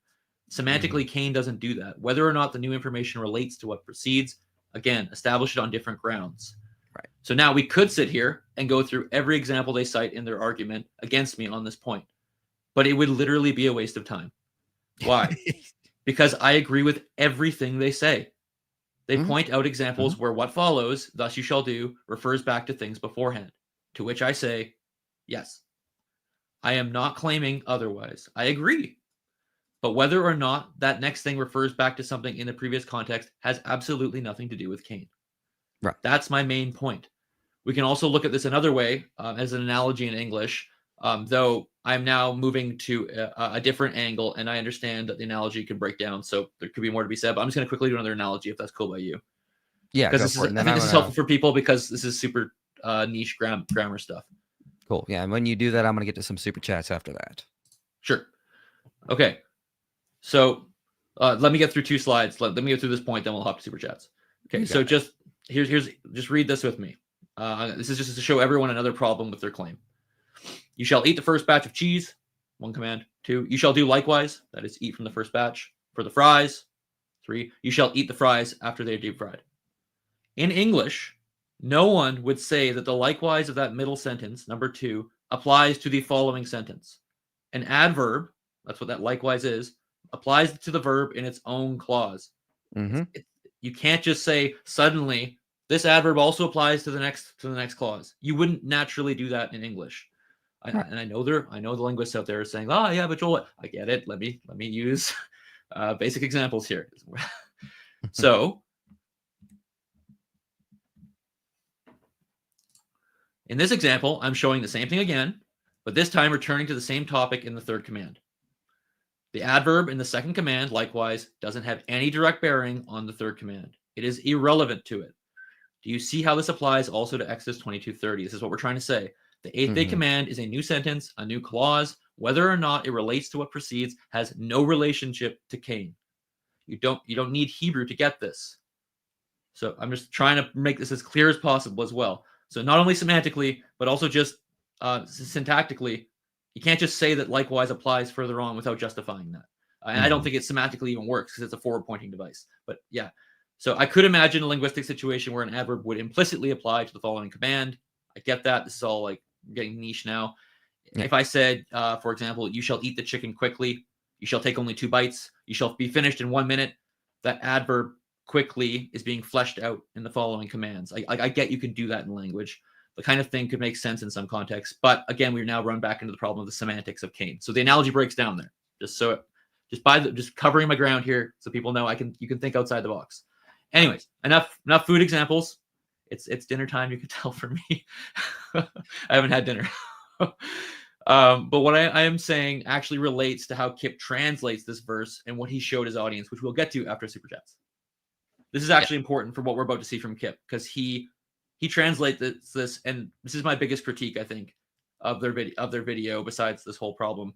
Semantically, Cain doesn't do that. Whether or not the new information relates to what precedes, again, establish it on different grounds. Right. So now we could sit here and go through every example they cite in their argument against me on this point, but it would literally be a waste of time. Why? Because I agree with everything they say. They point out examples where what follows, thus you shall do, refers back to things beforehand, to which I say, yes. I am not claiming otherwise. I agree. But whether or not that next thing refers back to something in the previous context has absolutely nothing to do with Cain. Right. That's my main point. We can also look at this another way as an analogy in English, though I'm now moving to a different angle, and I understand that the analogy can break down, so there could be more to be said, but I'm just going to quickly do another analogy if that's cool by you. Yeah, because I think this is helpful for people because this is super niche grammar stuff. Cool. Yeah, and when you do that, I'm going to get to some super chats after that. Sure. Okay. So let me get through 2 slides. Let me get through this point, then we'll hop to super chats. Okay. So just read this with me. This is just to show everyone another problem with their claim. You shall eat the first batch of cheese. 1 command. 2. You shall do likewise. That is, eat from the first batch. For the fries. 3. You shall eat the fries after they are deep fried. In English, no one would say that the likewise of that middle sentence, number 2, applies to the following sentence. An adverb, that's what that likewise is, applies to the verb in its own clause. You can't just say suddenly this adverb also applies to the next clause. You wouldn't naturally do that in English. And I know the linguists out there are saying, "Oh yeah, but Joel, I get it. Let me use basic examples here." So in this example, I'm showing the same thing again, but this time returning to the same topic in the 3rd command. The adverb in the 2nd command, likewise, doesn't have any direct bearing on the 3rd command. It is irrelevant to it. Do you see how this applies also to Exodus 22:30? This is what we're trying to say. The 8th day command is a new sentence, a new clause. Whether or not it relates to what precedes has no relationship to Cain. You don't need Hebrew to get this. So I'm just trying to make this as clear as possible as well. So not only semantically, but also just syntactically, you can't just say that likewise applies further on without justifying that. And I don't think it semantically even works because it's a forward-pointing device. But yeah, so I could imagine a linguistic situation where an adverb would implicitly apply to the following command. I get that. This is all like getting niche now. Yeah. If I said, for example, you shall eat the chicken quickly, you shall take only 2 bites, you shall be finished in 1 minute, that adverb quickly is being fleshed out in the following commands. I get you can do that in language. The kind of thing could make sense in some contexts. But again, we're now run back into the problem of the semantics of Cain. So the analogy breaks down there. Just covering my ground here so people know you can think outside the box. Anyways, enough food examples. It's dinner time, you can tell for me. I haven't had dinner. But what I am saying actually relates to how Kipp translates this verse and what he showed his audience, which we'll get to after Super Chats. This is actually important for what we're about to see from Kipp, because he translates this, and this is my biggest critique, I think, of their video. Besides this whole problem,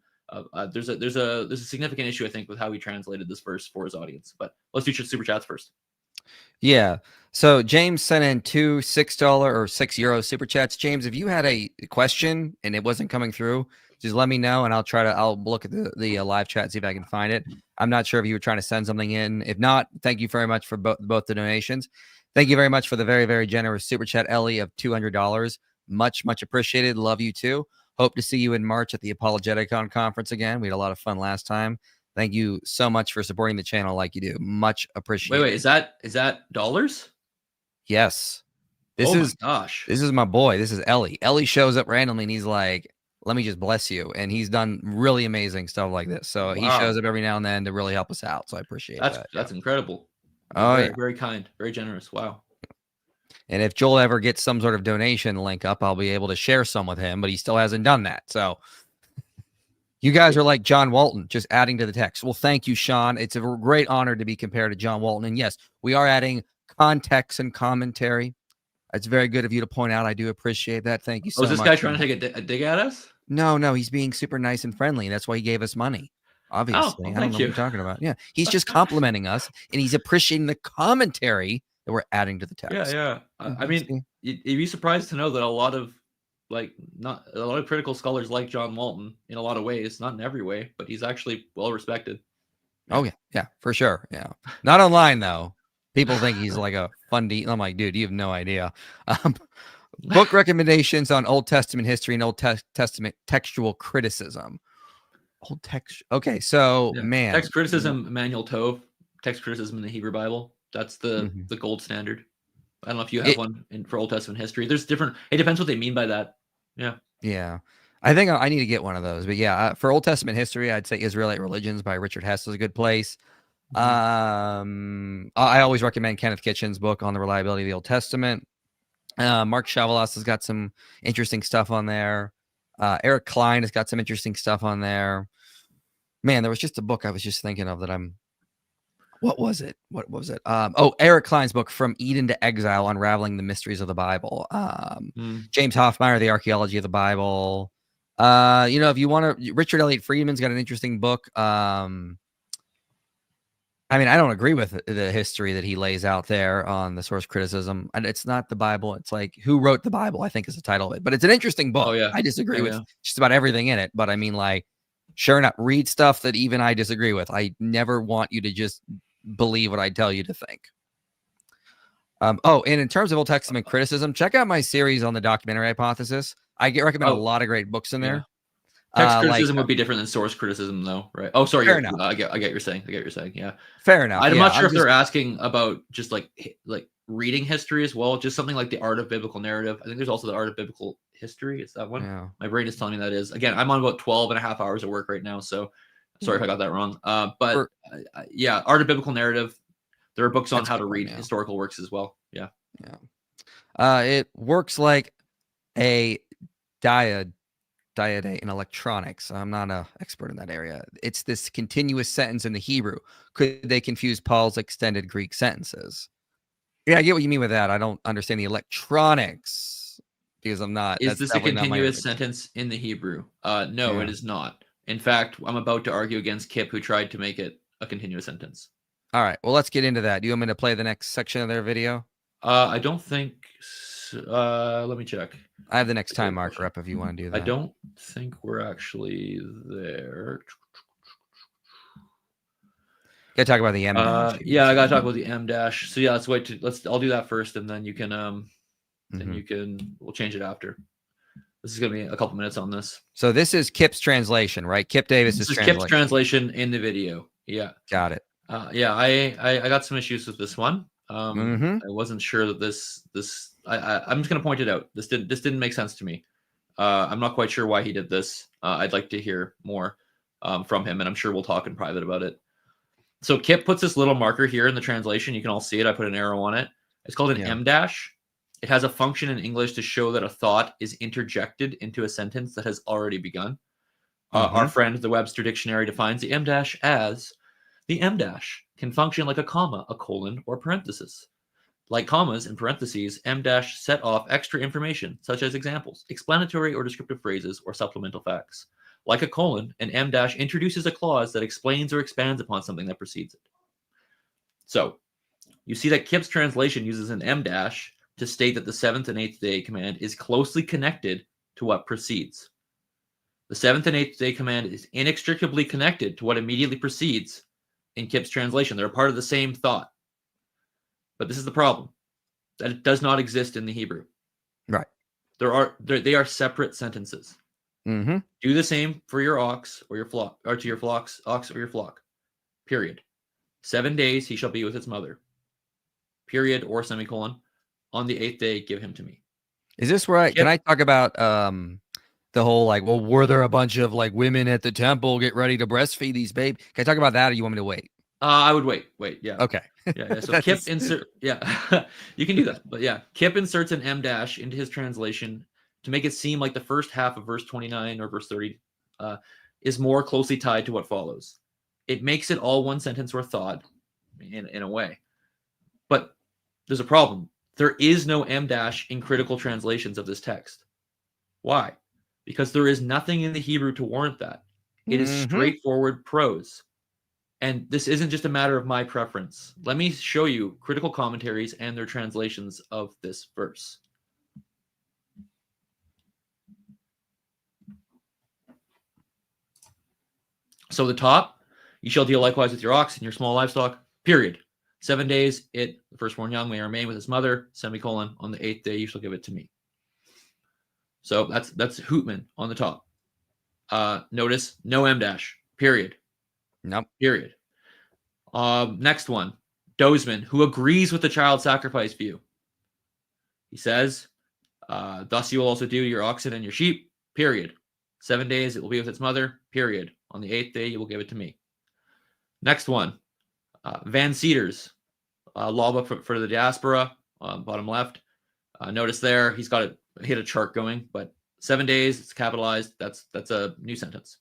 there's a significant issue, I think, with how he translated this verse for his audience. But let's do Super Chats first. Yeah. So James sent in two $6 or €6 Super Chats. James, if you had a question and it wasn't coming through, just let me know and I'll look at the live chat and see if I can find it. I'm not sure if you were trying to send something in. If not, thank you very much for both the donations. Thank you very much for the very, very generous Super Chat, Ellie, of $200. Much, much appreciated. Love you too. Hope to see you in March at the Apologeticon conference again. We had a lot of fun last time. Thank you so much for supporting the channel like you do. Much appreciated. Wait, is that dollars? Yes. Gosh. This is my boy. This is Ellie. Ellie shows up randomly and he's like, let me just bless you. And he's done really amazing stuff like this. So he shows up every now and then to really help us out. So I appreciate that. That's incredible. Oh, very, very kind, very generous. Wow. And if Joel ever gets some sort of donation link up, I'll be able to share some with him, but he still hasn't done that. So you guys are like John Walton, just adding to the text. Well, thank you, Sean. It's a great honor to be compared to John Walton. And yes, we are adding context and commentary. It's very good of you to point out. I do appreciate that. Thank you so much. Was this guy trying to take a dig at us? No, he's being super nice and friendly. That's why he gave us money. Obviously. Oh, I don't know what you're talking about. Yeah. He's just complimenting us and he's appreciating the commentary that we're adding to the text. Yeah. I mean, you'd be surprised to know that a lot of critical scholars like John Walton in a lot of ways, not in every way, but he's actually well respected. Oh yeah, for sure. Yeah. Not online though. People think he's like a fundy. I'm like, dude, you have no idea. Book recommendations on Old Testament history and Old Testament textual criticism. Old text. Okay, so man, text criticism, Emmanuel Tove, text criticism in the Hebrew Bible. That's the gold standard. I don't know if you have one for Old Testament history. There's different. It depends what they mean by that. Yeah. I think I need to get one of those. But yeah, for Old Testament history, I'd say Israelite Religions by Richard Hess is a good place. I always recommend Kenneth Kitchen's book on the reliability of the Old Testament. Mark Chavalas has got some interesting stuff on there. Eric Klein has got some interesting stuff on there. Man, there was just a book I was just thinking of that what was it? Eric Klein's book, From Eden to Exile, Unraveling the Mysteries of the Bible. James Hoffmeyer, The Archaeology of the Bible. If you want to, Richard Elliott Friedman's got an interesting book. I mean, I don't agree with the history that he lays out there on the source criticism. And it's not the Bible. It's like, who wrote the Bible, I think is the title of it. But it's an interesting book. Oh, yeah. I disagree with just about everything in it. But I mean, like, sure enough, read stuff that even I disagree with. I never want you to just believe what I tell you to think. And in terms of Old Testament criticism, check out my series on the documentary hypothesis. I recommend a lot of great books in there. Text criticism would be different than source criticism, though, right? Oh, sorry. Fair enough. I get what you're saying. Yeah. Fair enough. I'm not sure if they're asking about just like reading history as well, just something like the art of biblical narrative. I think there's also the art of biblical history. Is that one? Yeah. My brain is telling me that is. Again, I'm on about 12 and a half hours of work right now, so sorry if I got that wrong. But art of biblical narrative. There are books on how to read historical works as well. Yeah. It works like a diode in electronics. I'm not an expert in that area. It's this continuous sentence in the Hebrew. Could they confuse Paul's extended Greek sentences? Yeah, I get what you mean with that. I don't understand the electronics because I'm not. Is this a continuous sentence in the Hebrew? No, it is not. In fact, I'm about to argue against Kipp, who tried to make it a continuous sentence. All right. Well, let's get into that. Do you want me to play the next section of their video? I don't think. Let me check. I have the next time marker up if you want to do that. I don't think we're actually there. Gotta talk about the M dash. Yeah, I gotta talk about the M dash. So yeah, I'll do that first, and then you can we'll change it after. This is gonna be a couple minutes on this. So this is Kipp's translation, right? Kipp Davis is Kipp's translation in the video. Yeah. Got it. I got some issues with this one. I wasn't sure that this I'm just gonna point it out. This didn't make sense to me. I'm not quite sure why he did this. I'd like to hear more from him, and I'm sure we'll talk in private about it. So Kipp puts this little marker here in the translation. You can all see it. I put an arrow on it. It's called an M dash. It has a function in English to show that a thought is interjected into a sentence that has already begun. Our friend, the Webster Dictionary, defines the em dash as the em dash can function like a comma, a colon, or parenthesis. Like commas and parentheses, em dash set off extra information, such as examples, explanatory or descriptive phrases, or supplemental facts. Like a colon, an em dash introduces a clause that explains or expands upon something that precedes it. So, you see that Kipp's translation uses an em dash to state that the 7th and 8th day command is closely connected to what precedes. The 7th and 8th day command is inextricably connected to what immediately precedes in Kipp's translation. They're a part of the same thought. But this is the problem, that it does not exist in the Hebrew. Right. They are separate sentences. Do the same for your ox or your flock, or to your flocks, ox or your flock. Period. 7 days he shall be with its mother. Period or semicolon. On the 8th day, give him to me. Is this right? Can I talk about the whole like, well, were there a bunch of like women at the temple get ready to breastfeed these babies? Can I talk about that, or you want me to wait? I would wait. Yeah. Okay. Yeah. So Kipp insert. Yeah, you can do that. But yeah, Kipp inserts an em dash into his translation to make it seem like the first half of verse 29 or verse 30 is more closely tied to what follows. It makes it all one sentence or thought in a way. But there's a problem. There is no em dash in critical translations of this text. Why? Because there is nothing in the Hebrew to warrant that. It is straightforward prose. And this isn't just a matter of my preference. Let me show you critical commentaries and their translations of this verse. So the top, you shall deal likewise with your ox and your small livestock, period. 7 days, the firstborn young, may remain with his mother, semicolon. On the 8th day, you shall give it to me. So that's Hootman on the top. Notice no em dash, period. Nope. Period. Next one, Dozeman, who agrees with the child sacrifice view. He says, thus you will also do your oxen and your sheep, period. 7 days it will be with its mother, period. On the 8th day you will give it to me. Next one, Van Cedars, law book for the diaspora, bottom left. Notice there he's got a chart going, but 7 days, it's capitalized. That's a new sentence.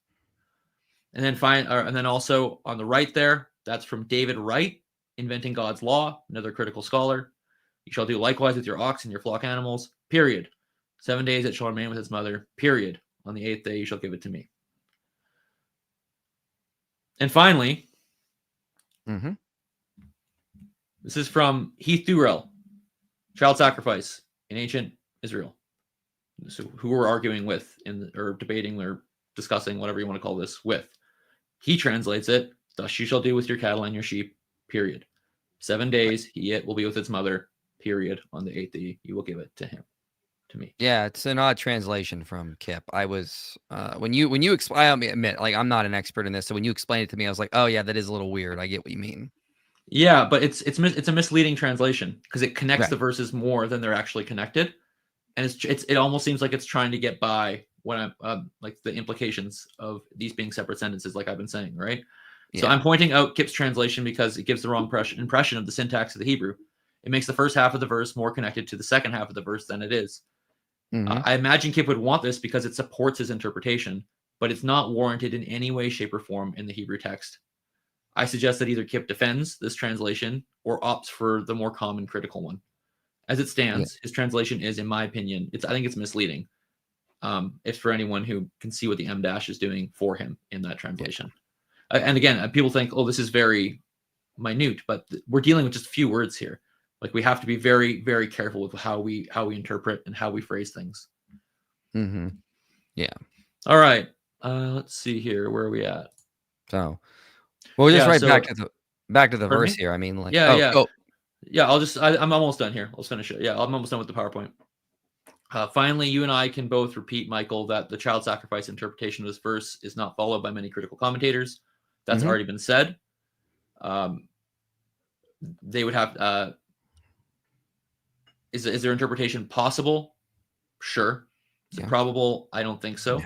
And then also on the right there, that's from David Wright, Inventing God's Law, another critical scholar. You shall do likewise with your ox and your flock animals, period. 7 days it shall remain with its mother, period. On the 8th day you shall give it to me. And finally, this is from Heath Dewrell, Child Sacrifice in Ancient Israel. So who we're arguing with or debating or discussing, whatever you want to call this, with. He translates it, thus you shall do with your cattle and your sheep, period. 7 days it will be with its mother, period. On the 8th day you will give it to me. Yeah, it's an odd translation from Kipp. I was when you explain, I admit, like, I'm not an expert in this, so when you explained it to me, I was like, oh yeah, that is a little weird. I get what you mean. Yeah, but it's a misleading translation because it connects the verses more than they're actually connected, and it almost seems like it's trying to get by when I'm like the implications of these being separate sentences, like I've been saying, right? Yeah. So I'm pointing out Kipp's translation because it gives the wrong impression of the syntax of the Hebrew. It makes the first half of the verse more connected to the second half of the verse than it is. I imagine Kipp would want this because it supports his interpretation, but it's not warranted in any way, shape, or form in the Hebrew text. I suggest that either Kipp defends this translation or opts for the more common critical one. As it stands, his translation is, in my opinion, I think it's misleading. If for anyone who can see what the em dash is doing for him in that translation. And again, people think, oh, this is very minute, but we're dealing with just a few words here. Like, we have to be very, very careful with how we interpret and how we phrase things. Yeah. All right. Let's see here. Where are we at? So, well, just back to the verse here. I mean, like, I'm almost done here. Let's finish it. Yeah, I'm almost done with the PowerPoint. Finally, you and I can both repeat, Michael, that the child sacrifice interpretation of this verse is not followed by many critical commentators. That's already been said. They would have. Is their interpretation possible? Sure. Is it probable? I don't think so.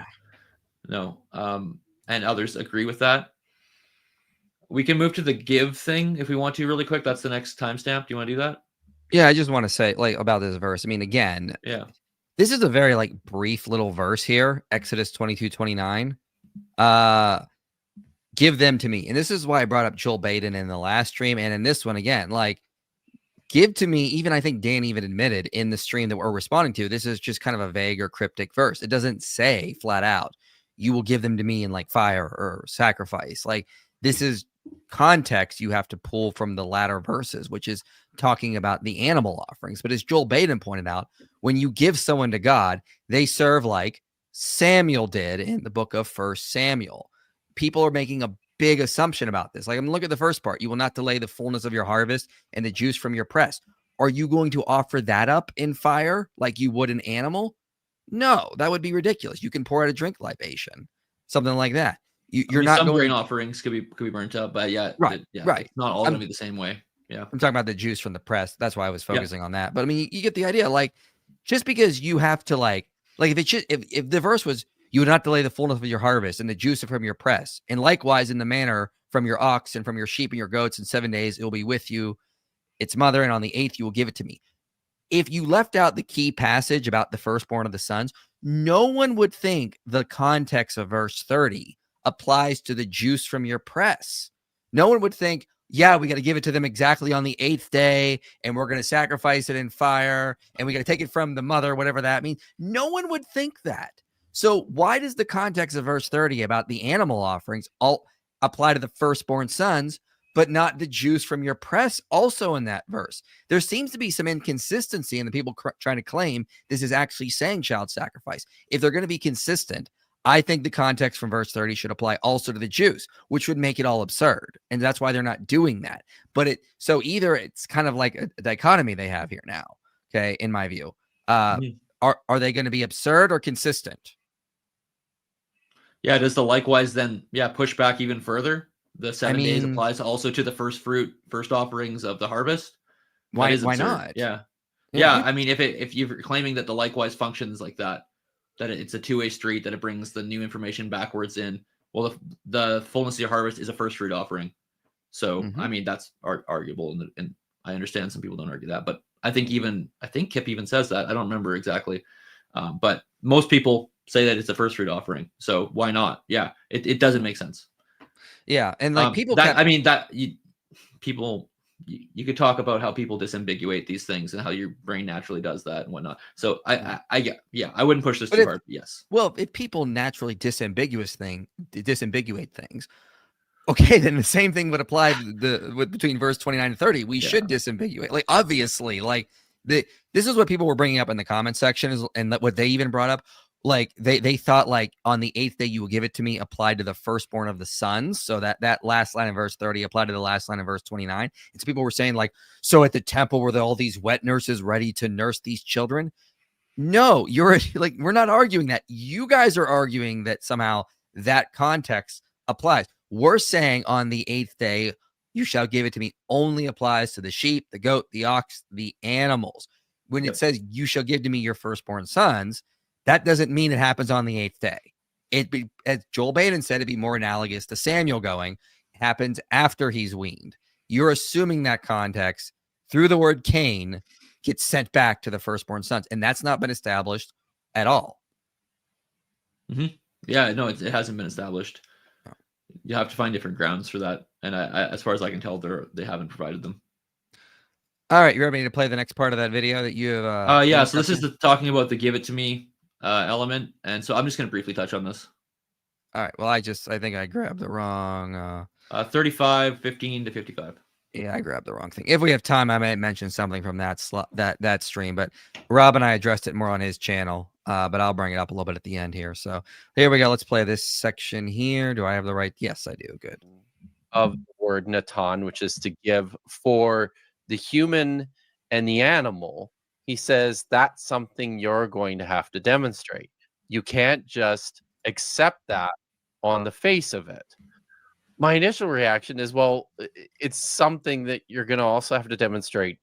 No. And others agree with that. We can move to the give thing if we want to really quick. That's the next timestamp. Do you want to do that? Yeah, I just want to say like about this verse. I mean, again, Yeah. this is a very like brief little verse here, Exodus 22:29. Give them to me. And this is why I brought up Joel Baden in the last stream. And in this one again, like give to me, even I think Dan even admitted in the stream that we're responding to, this is just kind of a vague or cryptic verse. It doesn't say flat out, you will give them to me in like fire or sacrifice. Like this is context you have to pull from the latter verses, which is talking about the animal offerings. But as Joel Baden pointed out, when you give someone to God, they serve like Samuel did in the book of 1 Samuel. People are making a big assumption about this. Like, I'm look at the first part. You will not delay the fullness of your harvest and the juice from your press. Are you going to offer that up in fire like you would an animal? No, that would be ridiculous. You can pour out a drink libation, something like that. You're not some going. grain offerings could be burnt up, but yeah, right. it's not all going to be the same way. Yeah, I'm talking about the juice from the press. That's why I was focusing on that. But I mean, you get the idea. Like, just because you have to like if the verse was, you would not delay the fullness of your harvest and the juice from your press. And likewise, in the manner from your ox and from your sheep and your goats, in 7 days, it will be with you, its mother, and on the 8th, you will give it to me. If you left out the key passage about the firstborn of the sons, no one would think the context of verse 30 applies to the juice from your press. No one would think, yeah, we got to give it to them exactly on the 8th day, and we're going to sacrifice it in fire, and we got to take it from the mother, whatever that means. No one would think that. So why does the context of verse 30 about the animal offerings all apply to the firstborn sons, but not the juice from your press also in that verse? There seems to be some inconsistency in the people trying to claim this is actually saying child sacrifice. If they're going to be consistent, I think the context from verse 30 should apply also to the juice, which would make it all absurd. And that's why they're not doing that. But so either it's kind of like a dichotomy they have here now, okay, in my view. Are they going to be absurd or consistent? Yeah, does the likewise then push back even further? The 7 days applies also to the first offerings of the harvest. Why not? Yeah. I mean, if you're claiming that the likewise functions like that it's a two-way street, that it brings the new information backwards in, well, the fullness of your harvest is a first fruit offering. So I mean, that's arguable, and I understand some people don't argue that, but I think Kipp even says that. I don't remember exactly, but most people say that it's a first fruit offering. So why not? Yeah, it doesn't make sense. Yeah, and like people, you could talk about how people disambiguate these things and how your brain naturally does that and whatnot. So I wouldn't push this too hard. Yes. Well, if people naturally disambiguate things, okay, then the same thing would apply between verse 29 and 30. We should disambiguate. Like, obviously, like this is what people were bringing up in the comment section, and what they even brought up. Like they thought like on the 8th day you will give it to me applied to the firstborn of the sons. So that last line in verse 30 applied to the last line in verse 29. And so people were saying like, so at the temple were there all these wet nurses ready to nurse these children? No, you're like, we're not arguing that. You guys are arguing that somehow that context applies. We're saying on the 8th day, you shall give it to me only applies to the sheep, the goat, the ox, the animals. When it says you shall give to me your firstborn sons, that doesn't mean it happens on the 8th day. As Joel Baden said, it'd be more analogous to Samuel going, happens after he's weaned. You're assuming that context through the word Cain gets sent back to the firstborn sons, and that's not been established at all. Yeah, no, it hasn't been established. No. You have to find different grounds for that, and I as far as I can tell, they haven't provided them. All right, you ready to play the next part of that video that you have? Yeah, so this is talking about the give it to me element, and so I'm just going to briefly touch on this. All right, well, I think I grabbed the wrong 35, 15 to 55. Yeah, I grabbed the wrong thing. If we have time, I might mention something from that stream, but Rob and I addressed it more on his channel, but I'll bring it up a little bit at the end here. So here we go. Let's play this section here. Do I have the right? Yes, I do. Good. Of the word natan, which is to give for the human and the animal. He says that's something you're going to have to demonstrate. You can't just accept that on the face of it. My initial reaction is, well, it's something that you're going to also have to demonstrate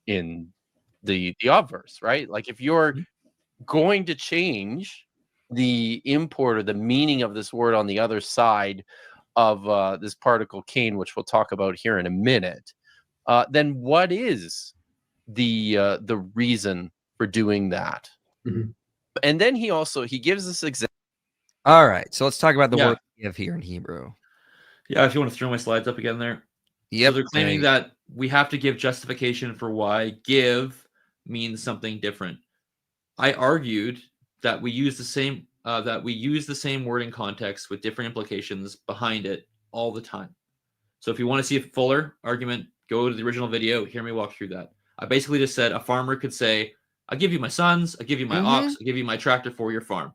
in the obverse, right? Like if you're going to change the import or the meaning of this word on the other side of this particle Cain, which we'll talk about here in a minute, then what is the reason for doing that. Mhm. And then he gives this example. All right, so let's talk about the Yeah. word give here in Hebrew. Yeah, if you want to throw my slides up again there. Yep. So they're claiming that we have to give justification for why give means something different. I argued that we use the same word in context with different implications behind it all the time. So if you want to see a fuller argument, go to the original video, hear me walk through that. I basically just said a farmer could say, I'll give you my sons, I'll give you my ox, I'll give you my tractor for your farm.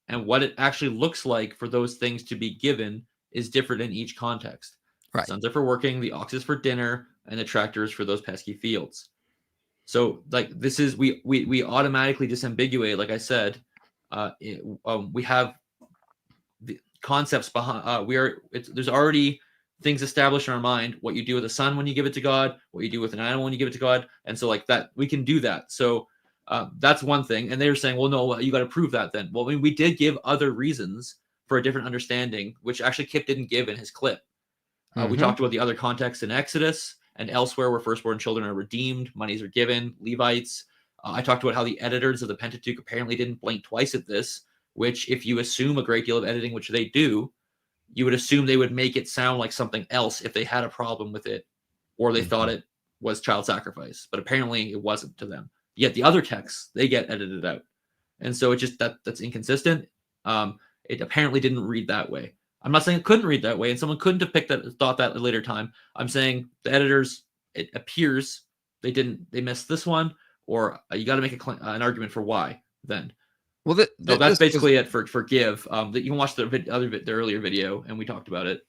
And what it actually looks like for those things to be given is different in each context. Right. The sons are for working, the ox is for dinner, and the tractor is for those pesky fields. So like this is we automatically disambiguate, like I said, we have the concepts behind there's already things established in our mind, what you do with a son when you give it to God, what you do with an animal when you give it to God. And so like that, we can do that. So that's one thing. And they're saying, well, no, you got to prove that then. Well, I mean, we did give other reasons for a different understanding, which actually Kipp didn't give in his clip. We talked about the other contexts in Exodus and elsewhere where firstborn children are redeemed, monies are given, Levites. I talked about how the editors of the Pentateuch apparently didn't blink twice at this, which if you assume a great deal of editing, which they do, you would assume they would make it sound like something else if they had a problem with it or they thought it was child sacrifice. But apparently it wasn't to them. Yet the other texts, they get edited out. And so it just that's inconsistent. It apparently didn't read that way. I'm not saying it couldn't read that way, and someone couldn't have thought that at a later time. I'm saying the editors, it appears they missed this one, or you got to make an argument for why then. Well, so that's basically it for give. That you can watch the earlier video, and we talked about it.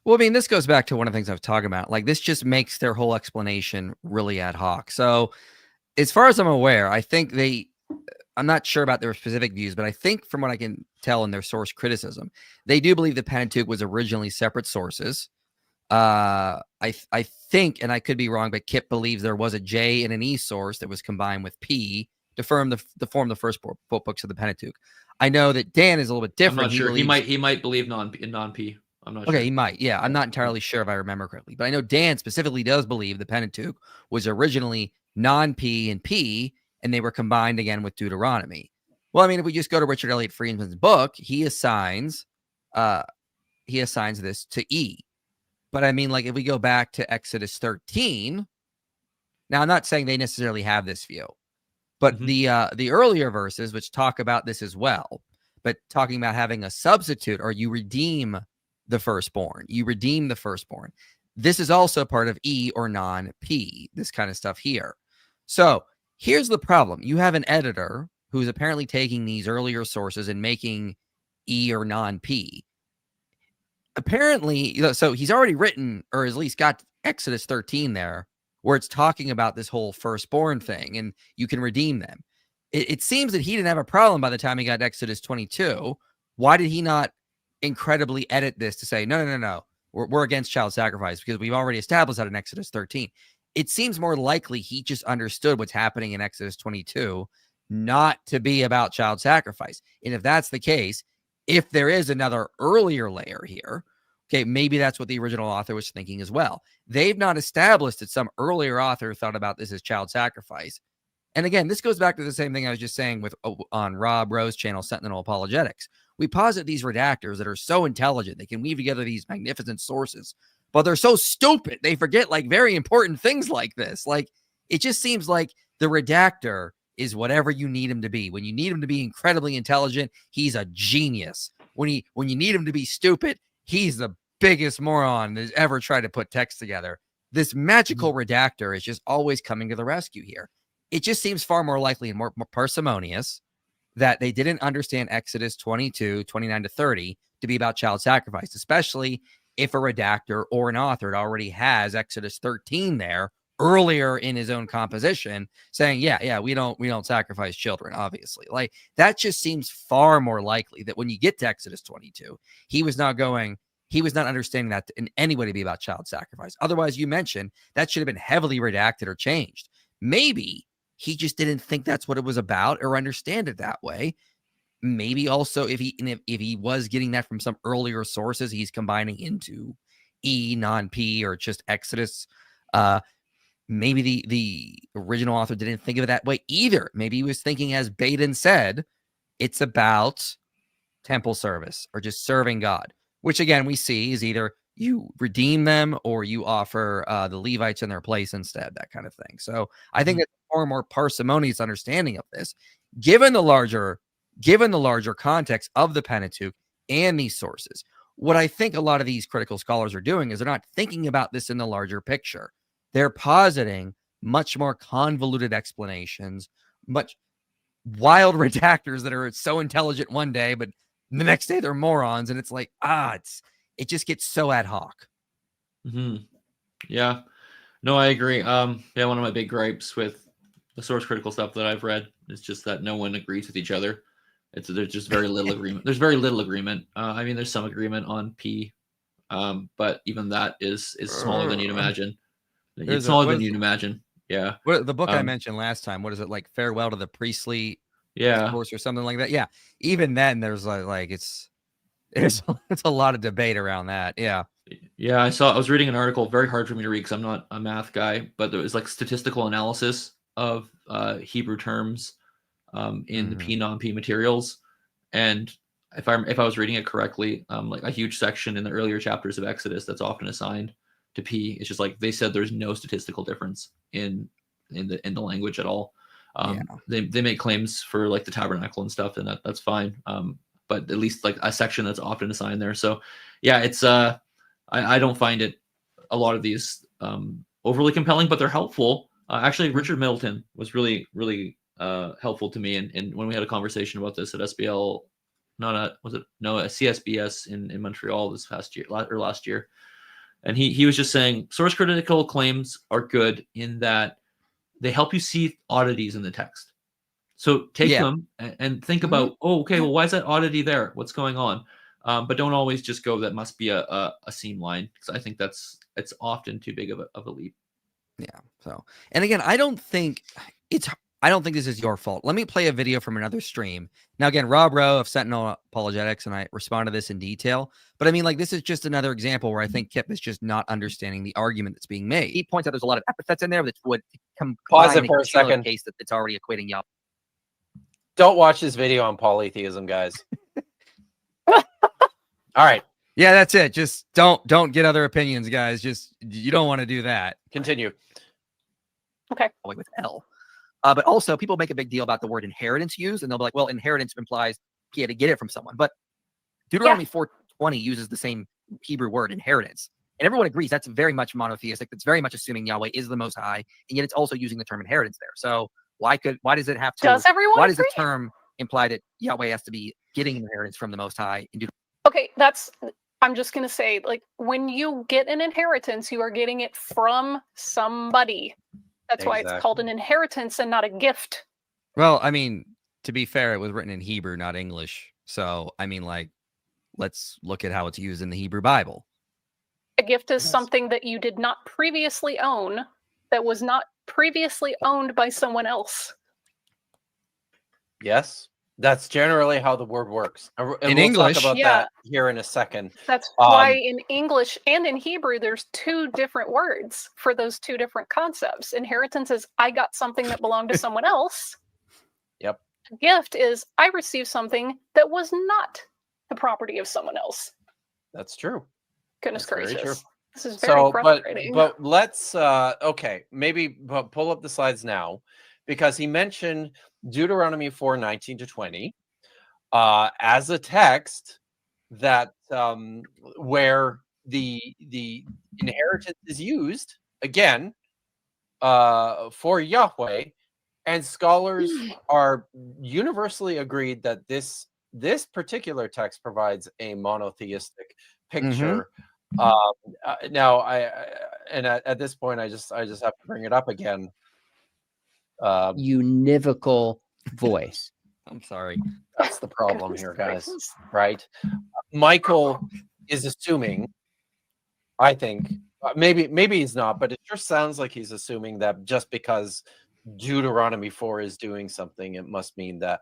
Well, I mean, this goes back to one of the things I was talking about. Like, this just makes their whole explanation really ad hoc. So, as far as I'm aware, I think I'm not sure about their specific views, but I think from what I can tell in their source criticism, they do believe the Pentateuch was originally separate sources. I think, and I could be wrong, but Kipp believes there was a J and an E source that was combined with P to form the first books of the Pentateuch. I know that Dan is a little bit different. I'm not sure. He might believe non-P. I'm not sure. Okay, he might. Yeah, I'm not entirely sure if I remember correctly, but I know Dan specifically does believe the Pentateuch was originally non-P and P, and they were combined again with Deuteronomy. Well, I mean, if we just go to Richard Elliott Friedman's book, he assigns this to E. But I mean, like, if we go back to Exodus 13, now I'm not saying they necessarily have this view, but the earlier verses, which talk about this as well, but talking about having a substitute, or you redeem the firstborn. This is also part of E or non-P, this kind of stuff here. So here's the problem. You have an editor who's apparently taking these earlier sources and making E or non-P. Apparently, so he's already written, or at least got Exodus 13 there, where it's talking about this whole firstborn thing, and you can redeem them. It seems that he didn't have a problem by the time he got Exodus 22. Why did he not incredibly edit this to say, no, we're against child sacrifice, because we've already established that in Exodus 13. It seems more likely he just understood what's happening in Exodus 22 not to be about child sacrifice. And if that's the case, if there is another earlier layer here, okay, maybe that's what the original author was thinking as well. They've not established that some earlier author thought about this as child sacrifice. And again, this goes back to the same thing I was just saying on Rob Rowe's channel, Sentinel Apologetics. We posit these redactors that are so intelligent, they can weave together these magnificent sources, but they're so stupid, they forget like very important things like this. Like, it just seems like the redactor is whatever you need him to be. When you need him to be incredibly intelligent, he's a genius. When you need him to be stupid, he's the biggest moron that's ever tried to put text together. This magical redactor is just always coming to the rescue here. It just seems far more likely and more parsimonious that they didn't understand Exodus 22, 29 to 30 to be about child sacrifice, especially if a redactor or an author already has Exodus 13 there earlier in his own composition saying, yeah, we don't sacrifice children, obviously. Like, that just seems far more likely that when you get to Exodus 22, he was not understanding that in any way to be about child sacrifice. Otherwise, you mentioned that should have been heavily redacted or changed. Maybe he just didn't think that's what it was about or understand it that way. Maybe also if he was getting that from some earlier sources, he's combining into E, non-P, or just Exodus. maybe the original author didn't think of it that way either. Maybe he was thinking, as Baden said, it's about temple service or just serving God, which again we see is either you redeem them or you offer the Levites in their place instead, that kind of thing. So I think it's more and more parsimonious understanding of this, given the larger context of the Pentateuch and these sources. What I think a lot of these critical scholars are doing is they're not thinking about this in the larger picture. They're positing much more convoluted explanations, much wild redactors that are so intelligent one day, but the next day they're morons. And it's like, it just gets so ad hoc. Yeah, no, I agree. One of my big gripes with the source critical stuff that I've read is just that no one agrees with each other. There's just very little agreement. There's very little agreement. I mean, there's some agreement on P, but even that is smaller than you'd imagine. It's smaller than you'd imagine. Yeah. What the book I mentioned last time? What is it, like Farewell to the Priestly Course or something like that? Yeah. Even then, there's like it's a lot of debate around that. Yeah. Yeah, I was reading an article, very hard for me to read because I'm not a math guy, but there was like statistical analysis of Hebrew terms in the P non-P materials, and if I was reading it correctly, like a huge section in the earlier chapters of Exodus that's often assigned to P, it's just like they said there's no statistical difference in the language at all. They make claims for like the tabernacle and stuff, and that's fine. But at least like a section that's often assigned there. So yeah, it's I don't find it a lot of these overly compelling, but they're helpful. Actually, Richard Middleton was really, really helpful to me. And when we had a conversation about this at SBL, CSBS in Montreal this past year or last year. And he was just saying source critical claims are good in that they help you see oddities in the text. So take them and think about, well, why is that oddity there? What's going on? But don't always just go, that must be a seam line, because I think it's often too big of a leap. Yeah. So, and again, I don't think this is your fault. Let me play a video from another stream. Now, again, Rob Rowe of Sentinel Apologetics, and I respond to this in detail. But I mean, like, this is just another example where I think Kipp is just not understanding the argument that's being made. He points out there's a lot of epithets in there that would pause it for a second. Case that it's already equating Yahweh. Don't watch this video on polytheism, guys. All right. Yeah, that's it. Just don't get other opinions, guys. You don't want to do that. Continue. Okay. With L. But also, people make a big deal about the word inheritance used, and they'll be like, well, inheritance implies he had to get it from someone. But Deuteronomy 4:20 uses the same Hebrew word, inheritance. And everyone agrees that's very much monotheistic. That's very much assuming Yahweh is the Most High, and yet it's also using the term inheritance there. So why does it have to? Does everyone Why agree? Does the term imply that Yahweh has to be getting inheritance from the Most High? Okay, I'm just going to say, like, when you get an inheritance, you are getting it from somebody. That's why it's called an inheritance and not a gift. Well, I mean, to be fair, it was written in Hebrew, not English. So, I mean, like, let's look at how it's used in the Hebrew Bible. A gift is something that you did not previously own, that was not previously owned by someone else. Yes. That's generally how the word works. And in we'll English, talk about that here in a second. That's why in English and in Hebrew, there's two different words for those two different concepts. Inheritance is I got something that belonged to someone else. Yep. A gift is I received something that was not the property of someone else. That's true. Goodness That's gracious. This is very frustrating. But let's, maybe pull up the slides now, because he mentioned Deuteronomy 4:19-20 as a text that where the inheritance is used again for Yahweh, and scholars are universally agreed that this particular text provides a monotheistic picture. Now at this point I just have to bring it up again. Univocal voice. I'm sorry. That's the problem here, guys. Right? Michael is assuming, I think, maybe he's not, but it sure sounds like he's assuming that just because Deuteronomy 4 is doing something, it must mean that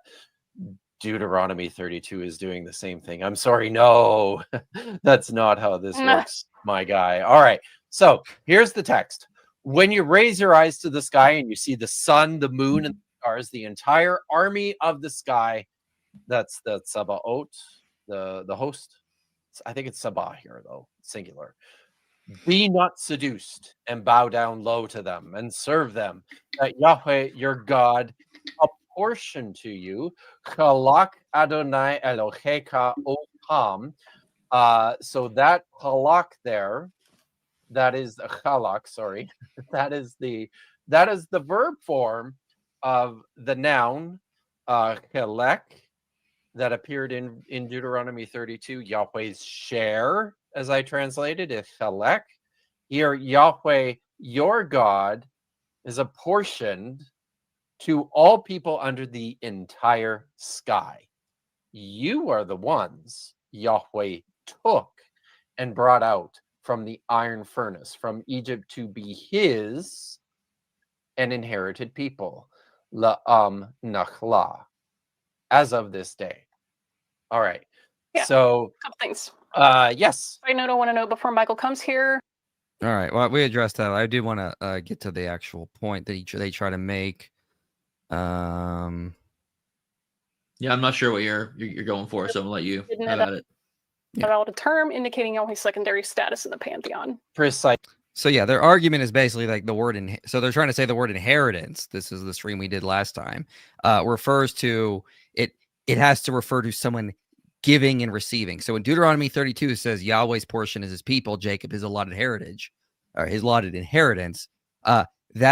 Deuteronomy 32 is doing the same thing. I'm sorry, no, that's not how this works, my guy. All right, so here's the text. when you raise your eyes to the sky and you see the sun, the moon, and the stars, the entire army of the sky, that's the Sabaoth, the host. I think it's Sabah here, though, singular. Be not seduced and bow down low to them and serve them, that Yahweh your God apportion to you, Chalak Adonai Eloheka Otam. So that halak there, that is the halak, sorry, that is the verb form of the noun chelek that appeared in Deuteronomy 32. Yahweh's share, as I translated, is chelek. Here, Yahweh your God is apportioned to all people under the entire sky. You are the ones Yahweh took and brought out from the iron furnace from Egypt to be his and inherited people. La'am nachla, as of this day. All right. Yeah. So, couple things. Yes. I want to know before Michael comes here. All right. Well, we addressed that. I do want to get to the actual point that they try to make. Yeah, I'm not sure what you're going for, so I'm gonna let you have at it. About a term indicating Yahweh's secondary status in the pantheon. Precise. So yeah, their argument is basically like the word so they're trying to say the word inheritance. This is the stream we did last time. Refers to it. It has to refer to someone giving and receiving. So in Deuteronomy 32 it says Yahweh's portion is his people, Jacob his allotted heritage, or his allotted inheritance. That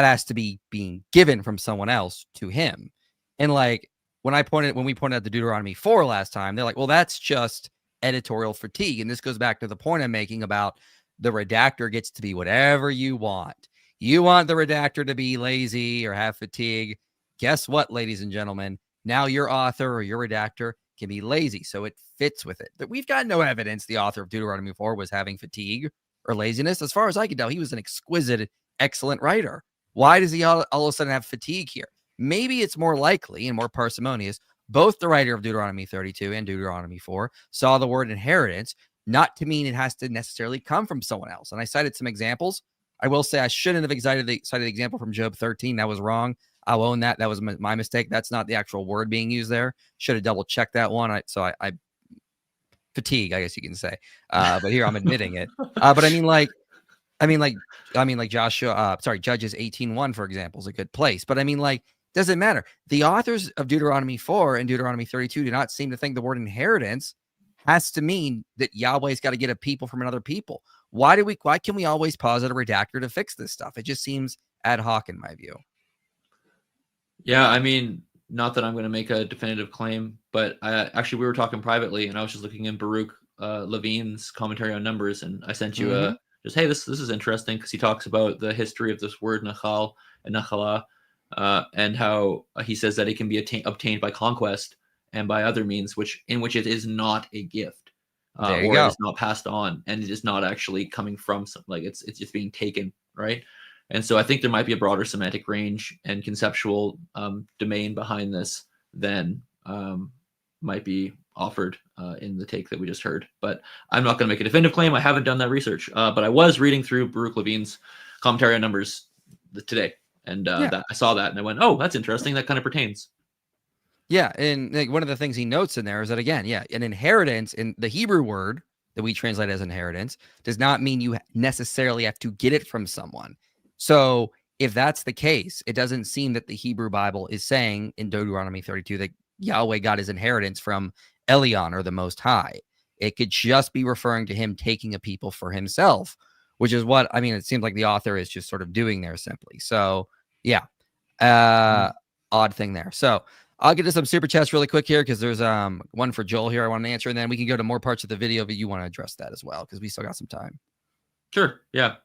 has to be being given from someone else to him. And like when we pointed out the Deuteronomy 4 last time, they're like, well, that's just editorial fatigue. And this goes back to the point I'm making about the redactor gets to be whatever you want. You want the redactor to be lazy or have fatigue. Guess what, ladies and gentlemen? Now your author or your redactor can be lazy, so it fits with it. That we've got no evidence the author of Deuteronomy 4 was having fatigue or laziness. As far as I can tell, he was an exquisite, excellent writer. Why does he all of a sudden have fatigue here? Maybe it's more likely and more parsimonious. Both the writer of Deuteronomy 32 and Deuteronomy 4 saw the word inheritance not to mean it has to necessarily come from someone else. And I cited some examples. I will say I shouldn't have cited the example from Job 13. That was wrong. I'll own that. That was my mistake. That's not the actual word being used there. Should have double checked that one. I fatigue, I guess you can say. But here I'm admitting it. But I mean like Joshua, Judges 18:1, for example, is a good place. But I mean, like, doesn't matter. The authors of Deuteronomy 4 and Deuteronomy 32 do not seem to think the word inheritance has to mean that Yahweh's got to get a people from another people. Why can we always posit a redactor to fix this stuff? It just seems ad hoc in my view. Yeah, I mean, not that I'm going to make a definitive claim, but we were talking privately, and I was just looking in Baruch Levine's commentary on Numbers, and I sent you just, hey, this is interesting because he talks about the history of this word nachal and nachala, and how he says that it can be obtained by conquest and by other means, in which it is not a gift, or it is not passed on, and it is not actually coming from it's just being taken, right? And so I think there might be a broader semantic range and conceptual domain behind this than might be offered in the take that we just heard. But I'm not going to make a definitive claim. I haven't done that research, but I was reading through Baruch Levine's commentary on Numbers today, and I saw that, and I went, oh, that's interesting. That kind of pertains. Yeah, and like, one of the things he notes in there is that, again, an inheritance in the Hebrew word that we translate as inheritance does not mean you necessarily have to get it from someone. So if that's the case, it doesn't seem that the Hebrew Bible is saying in Deuteronomy 32 that Yahweh got his inheritance from Elion or the Most High. It could just be referring to him taking a people for himself, which is what, I mean, it seems like the author is just sort of doing there simply. So yeah, odd thing there. So I'll get to some super chats really quick here because there's one for Joel here I want to answer, and then we can go to more parts of the video, but you want to address that as well because we still got some time. Sure, yeah.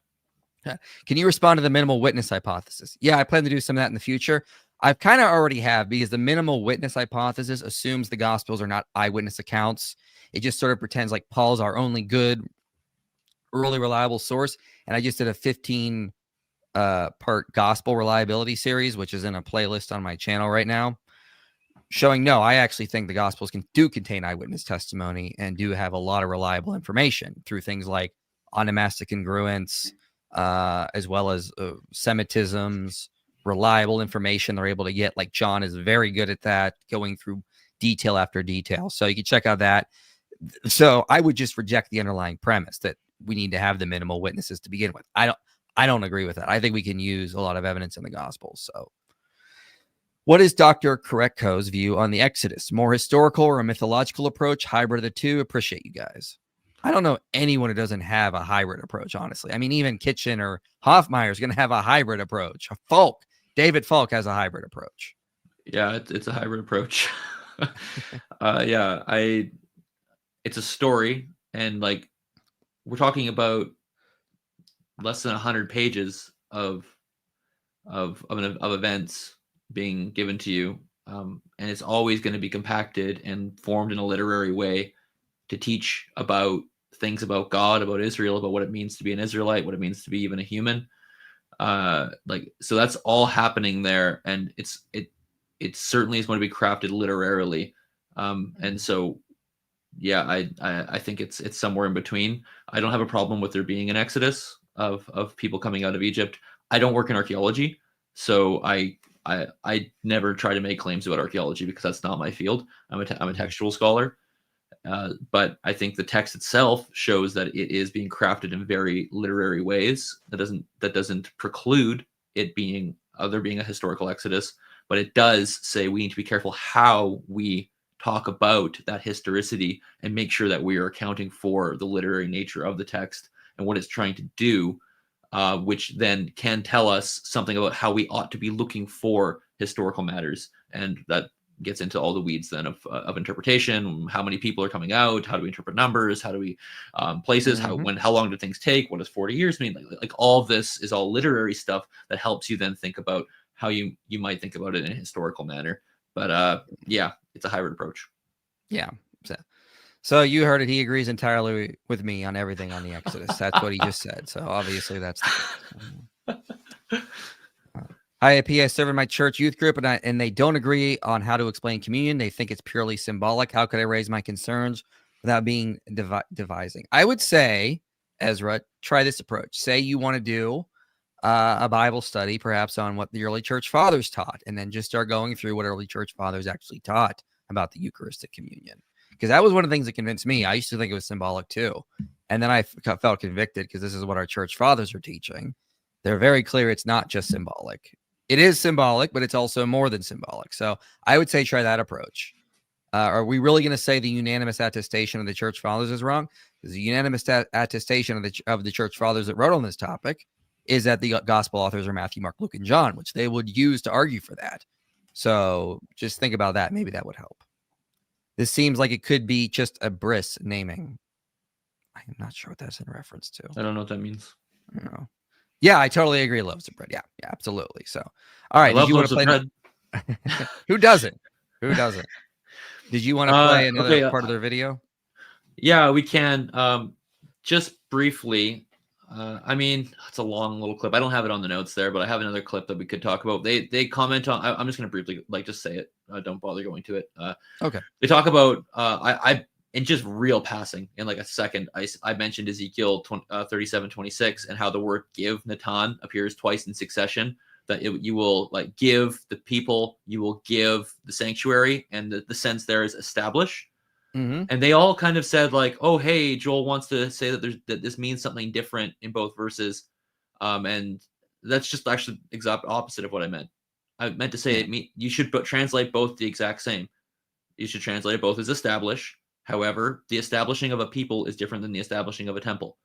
Can you respond to the minimal witness hypothesis? Yeah, I plan to do some of that in the future. I've kind of already have, because the minimal witness hypothesis assumes the Gospels are not eyewitness accounts. It just sort of pretends like Paul's our only good, early reliable source. And I just did a 15 part gospel reliability series, which is in a playlist on my channel right now, showing no, I actually think the Gospels do contain eyewitness testimony and do have a lot of reliable information through things like onomastic congruence, as well as Semitisms, reliable information they're able to get. Like John is very good at that, going through detail after detail. So you can check out that. So I would just reject the underlying premise that we need to have the minimal witnesses to begin with. I don't agree with that. I think we can use a lot of evidence in the Gospels. So what is Dr. Koretko's view on the Exodus? More historical or a mythological approach? Hybrid of the two? Appreciate you guys. I don't know anyone who doesn't have a hybrid approach, honestly. I mean, even Kitchen or Hoffmeyer is going to have a hybrid approach. David Falk has a hybrid approach. Yeah, it's a hybrid approach. It's a story, and like we're talking about less than 100 pages of events being given to you, and it's always going to be compacted and formed in a literary way to teach about things about God, about Israel, about what it means to be an Israelite, what it means to be even a human. So that's all happening there, and it certainly is going to be crafted literarily. And so, yeah, I think it's somewhere in between. I don't have a problem with there being an exodus of people coming out of Egypt. I don't work in archaeology, so I never try to make claims about archaeology because that's not my field. I'm a textual scholar. But I think the text itself shows that it is being crafted in very literary ways. That doesn't preclude it being there being a historical exodus, but it does say we need to be careful how we talk about that historicity and make sure that we are accounting for the literary nature of the text and what it's trying to do, which then can tell us something about how we ought to be looking for historical matters. And that gets into all the weeds then of interpretation. How many people are coming out? How do we interpret numbers? How do we places? Mm-hmm. How long do things take? What does 40 years mean? Like all of this is all literary stuff that helps you then think about how you might think about it in a historical manner. But yeah, it's a hybrid approach. Yeah. So you heard it. He agrees entirely with me on everything on the Exodus. That's what he just said. So obviously that's I serve in my church youth group, and they don't agree on how to explain communion. They think it's purely symbolic. How could I raise my concerns without being devising? I would say, Ezra, try this approach. Say you want to do a Bible study, perhaps on what the early church fathers taught, and then just start going through what early church fathers actually taught about the Eucharistic communion. Because that was one of the things that convinced me. I used to think it was symbolic too. And then I felt convicted because this is what our church fathers are teaching. They're very clear it's not just symbolic. It is symbolic, but it's also more than symbolic. So I would say try that approach. Are we really going to say the unanimous attestation of the church fathers is wrong? Because the unanimous attestation of the church fathers that wrote on this topic is that the gospel authors are Matthew, Mark, Luke, and John, which they would use to argue for that. So just think about that. Maybe that would help. This seems like it could be just a bris naming. I'm not sure what that's in reference to. I don't know what that means. I don't know. Yeah, I totally agree. Loaves of bread. Yeah, absolutely. So, all right. Did you want to play? Who doesn't? Who doesn't? Did you want to play another part of their video? Yeah, we can. Just briefly. I mean, it's a long little clip. I don't have it on the notes there, but I have another clip that we could talk about. They comment on. I'm just going to briefly just say it. Don't bother going to it. Okay. They talk about. I in just real passing in like a second. I mentioned Ezekiel 37:26 and how the word "give" Natan appears twice in succession. That you will like give the people, you will give the sanctuary, and the sense there is establish. Mm-hmm. And they all kind of said like, oh, hey, Joel wants to say that this means something different in both verses. And that's just actually the exact opposite of what I meant. I meant to say you should translate both the exact same. You should translate it both as establish. However, the establishing of a people is different than the establishing of a temple.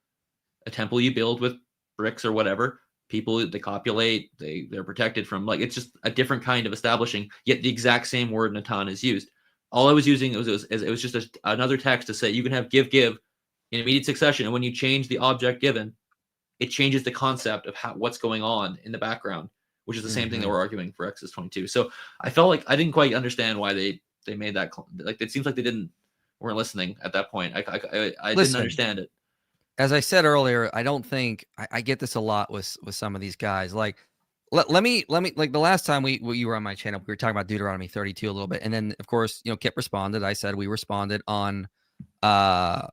A temple you build with bricks or whatever. People, they copulate, they're protected from, like, it's just a different kind of establishing, yet the exact same word Natan is used. All I was using, it was just another text to say you can have give in immediate succession. And when you change the object given, it changes the concept of what's going on in the background, which is the same thing that we're arguing for Exodus 22. So I felt like I didn't quite understand why they made that. Like, it seems like they weren't listening at that point. I didn't understand it. As I said earlier, I don't think I get this a lot with some of these guys. Like, let me like the last time you were on my channel, we were talking about Deuteronomy 32 a little bit, and then of course Kipp responded. I said we responded on Rob's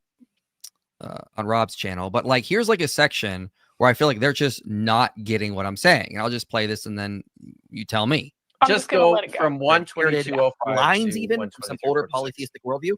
channel, but like here's like a section where I feel like they're just not getting what I'm saying. And I'll just play this and then you tell me. I'm Just gonna go let it go. from 122.05 lines to even from some older polytheistic worldview.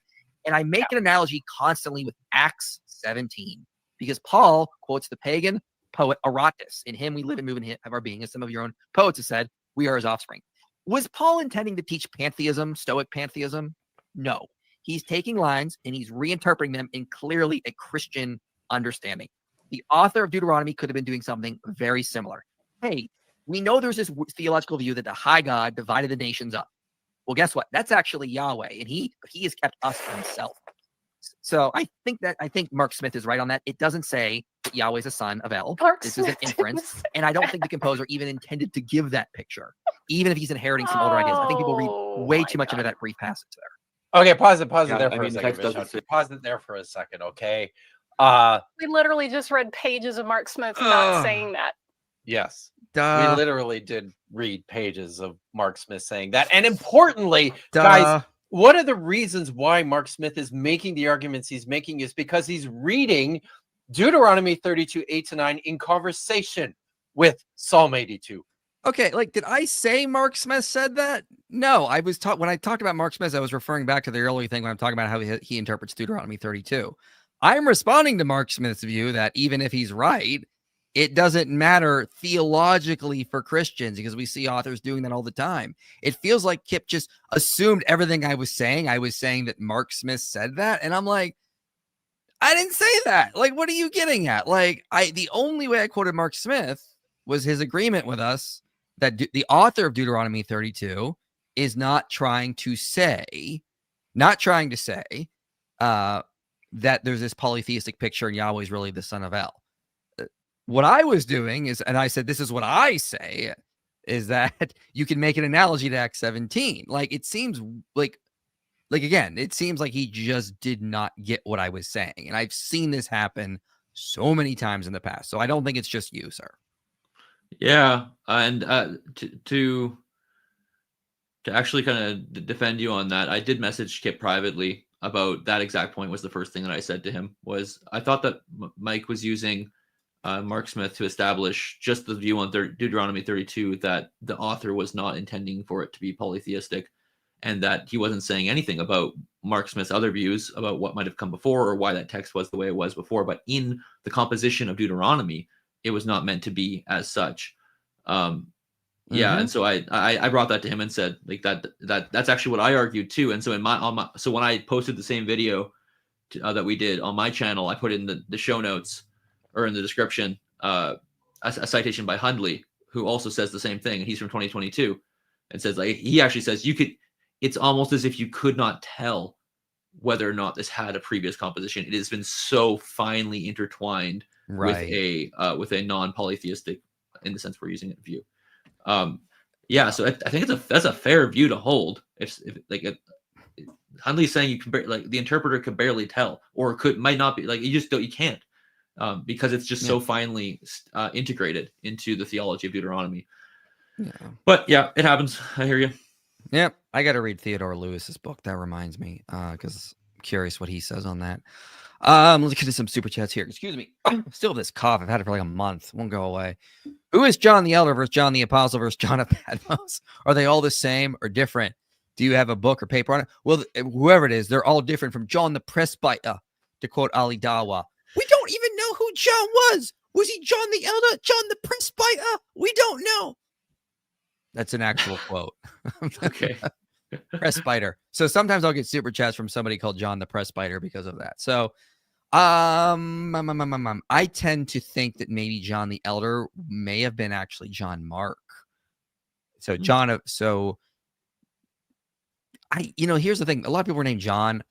And I make an analogy constantly with Acts 17 because Paul quotes the pagan poet Aratus. In him we live and move and have our being, as some of your own poets have said, we are his offspring. Was Paul intending to teach pantheism, Stoic pantheism? No. He's taking lines and he's reinterpreting them in clearly a Christian understanding. The author of Deuteronomy could have been doing something very similar. Hey, we know there's this theological view that the high God divided the nations up. Well, guess what? That's actually Yahweh, and he has kept us to himself. So I think Mark Smith is right on that. It doesn't say that Yahweh's a son of El. This is an inference, and I don't think the composer even intended to give that picture, even if he's inheriting some older ideas. I think people read way too much into that brief passage there. Okay, pause it Yeah, there I for a mean, second. text doesn't Bishop. Pause it there for a second, okay? We literally just read pages of Mark Smith not saying that. Yes. Duh. We literally did read pages of Mark Smith saying that. And importantly, Duh. guys, one of the reasons why Mark Smith is making the arguments he's making is because he's reading Deuteronomy 32, 8-9 in conversation with Psalm 82. Okay, like, did I say Mark Smith said that? No, I was when I talked about Mark Smith, I was referring back to the earlier thing when I'm talking about how he interprets Deuteronomy 32. I'm responding to Mark Smith's view that even if he's right, it doesn't matter theologically for Christians because we see authors doing that all the time. It feels like Kipp just assumed everything I was saying. I was saying that Mark Smith said that, and I'm like, I didn't say that. Like, what are you getting at? Like, the only way I quoted Mark Smith was his agreement with us that the author of Deuteronomy 32 is not trying to say that there's this polytheistic picture and Yahweh is really the son of El. What I was doing is, and I said, this is what I say, is that you can make an analogy to Acts 17. Like, it seems like again, it seems like he just did not get what I was saying. And I've seen this happen so many times in the past. So I don't think it's just you, sir. Yeah. And to actually kind of defend you on that, I did message Kipp privately about that exact point. Was the first thing that I said to him was I thought that Mike was using Mark Smith to establish just the view on Deuteronomy 32 that the author was not intending for it to be polytheistic, and that he wasn't saying anything about Mark Smith's other views about what might have come before or why that text was the way it was before. But in the composition of Deuteronomy, it was not meant to be as such. And so I brought that to him and said like that's actually what I argued too. And so so when I posted the same video that we did on my channel, I put in the show notes or in the description a citation by Hundley, who also says the same thing, and he's from 2022, and says like he actually says it's almost as if you could not tell whether or not this had a previous composition. It has been so finely intertwined with a non-polytheistic, in the sense we're using it, view. So I think that's a fair view to hold. If Hundley's saying you can the interpreter could barely tell, or might not be, like you can't. Because it's just so finely integrated into the theology of Deuteronomy. Yeah. But yeah, it happens. I hear you. Yep. I got to read Theodore Lewis's book. That reminds me, because I'm curious what he says on that. Let's get to some super chats here. Excuse me. Still have this cough. I've had it for like a month. Won't go away. Who is John the Elder versus John the Apostle versus John of Patmos? Are they all the same or different? Do you have a book or paper on it? Well, whoever it is, they're all different from John the Presbyter, to quote Ali Dawa. We don't even know who John was. Was he John the Elder? John the Presbyter? We don't know. That's an actual quote. Okay. Presbyter. So sometimes I'll get super chats from somebody called John the Presbyter because of that. So I tend to think that maybe John the Elder may have been actually John Mark. So here's the thing. A lot of people were named John.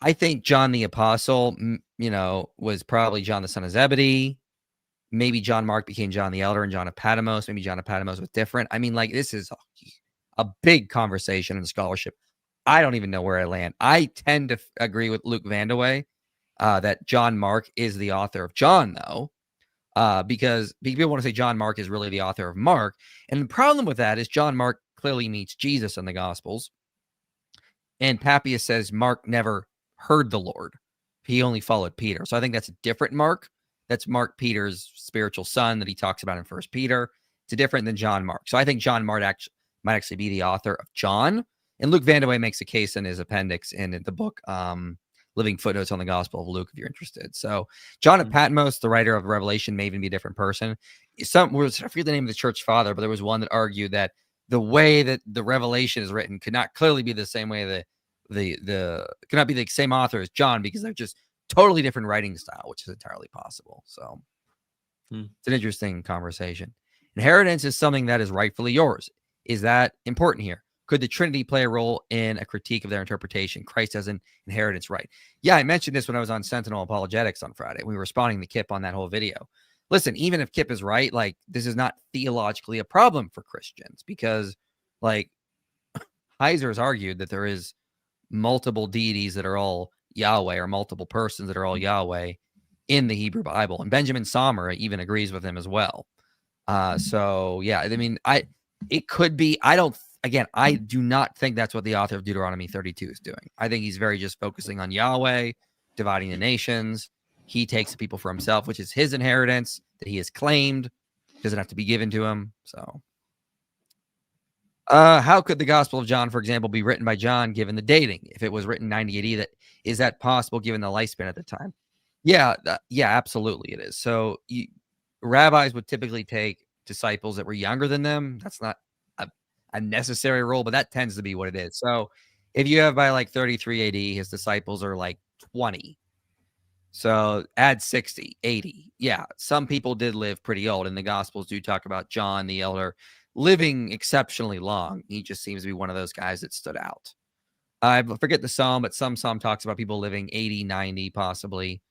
I think John the Apostle, was probably John the son of Zebedee. Maybe John Mark became John the Elder and John of Patmos. Maybe John of Patmos was different. I mean, like, this is a big conversation in scholarship. I don't even know where I land. I tend to agree with Luke Vandewey that John Mark is the author of John, though, because people want to say John Mark is really the author of Mark. And the problem with that is John Mark clearly meets Jesus in the Gospels. And Papias says Mark never heard the Lord. He only followed Peter. So I think that's a different Mark that's Mark Peter's spiritual son that he talks about in First Peter. It's different than John Mark. So I think John Mark might actually be the author of John. And Luke Vandeweghe makes a case in his appendix in the book, Living Footnotes on the Gospel of Luke, if you're interested. So John of Patmos, the writer of Revelation, may even be a different person. I forget the name of the church father, but there was one that argued that the way that the Revelation is written could not clearly be the same way could not be the same author as John, because they're just totally different writing style, which is entirely possible. So it's an interesting conversation. Inheritance is something that is rightfully yours. Is that important here? Could the Trinity play a role in a critique of their interpretation? Christ has an inheritance right. Yeah, I mentioned this when I was on Sentinel Apologetics on Friday. We were responding to Kipp on that whole video. Listen, even if Kipp is right, like, this is not theologically a problem for Christians, because, like, Heiser has argued that there is multiple deities that are all Yahweh, or multiple persons that are all Yahweh in the Hebrew Bible. And Benjamin Sommer even agrees with him as well. So yeah, I mean, it could be, I do not think that's what the author of Deuteronomy 32 is doing. I think he's very just focusing on Yahweh, dividing the nations. He takes the people for himself, which is his inheritance that he has claimed. Doesn't have to be given to him. So how could the Gospel of John, for example, be written by John given the dating? If it was written 90 AD, is that possible given the lifespan at the time? Yeah, absolutely it is. So rabbis would typically take disciples that were younger than them. That's not a necessary rule, but that tends to be what it is. So if you have by like 33 AD, his disciples are like 20. So add 60, 80. Yeah, some people did live pretty old, and the Gospels do talk about John the elder living exceptionally long. He just seems to be one of those guys that stood out. I forget the psalm, but some psalm talks about people living 80, 90, possibly.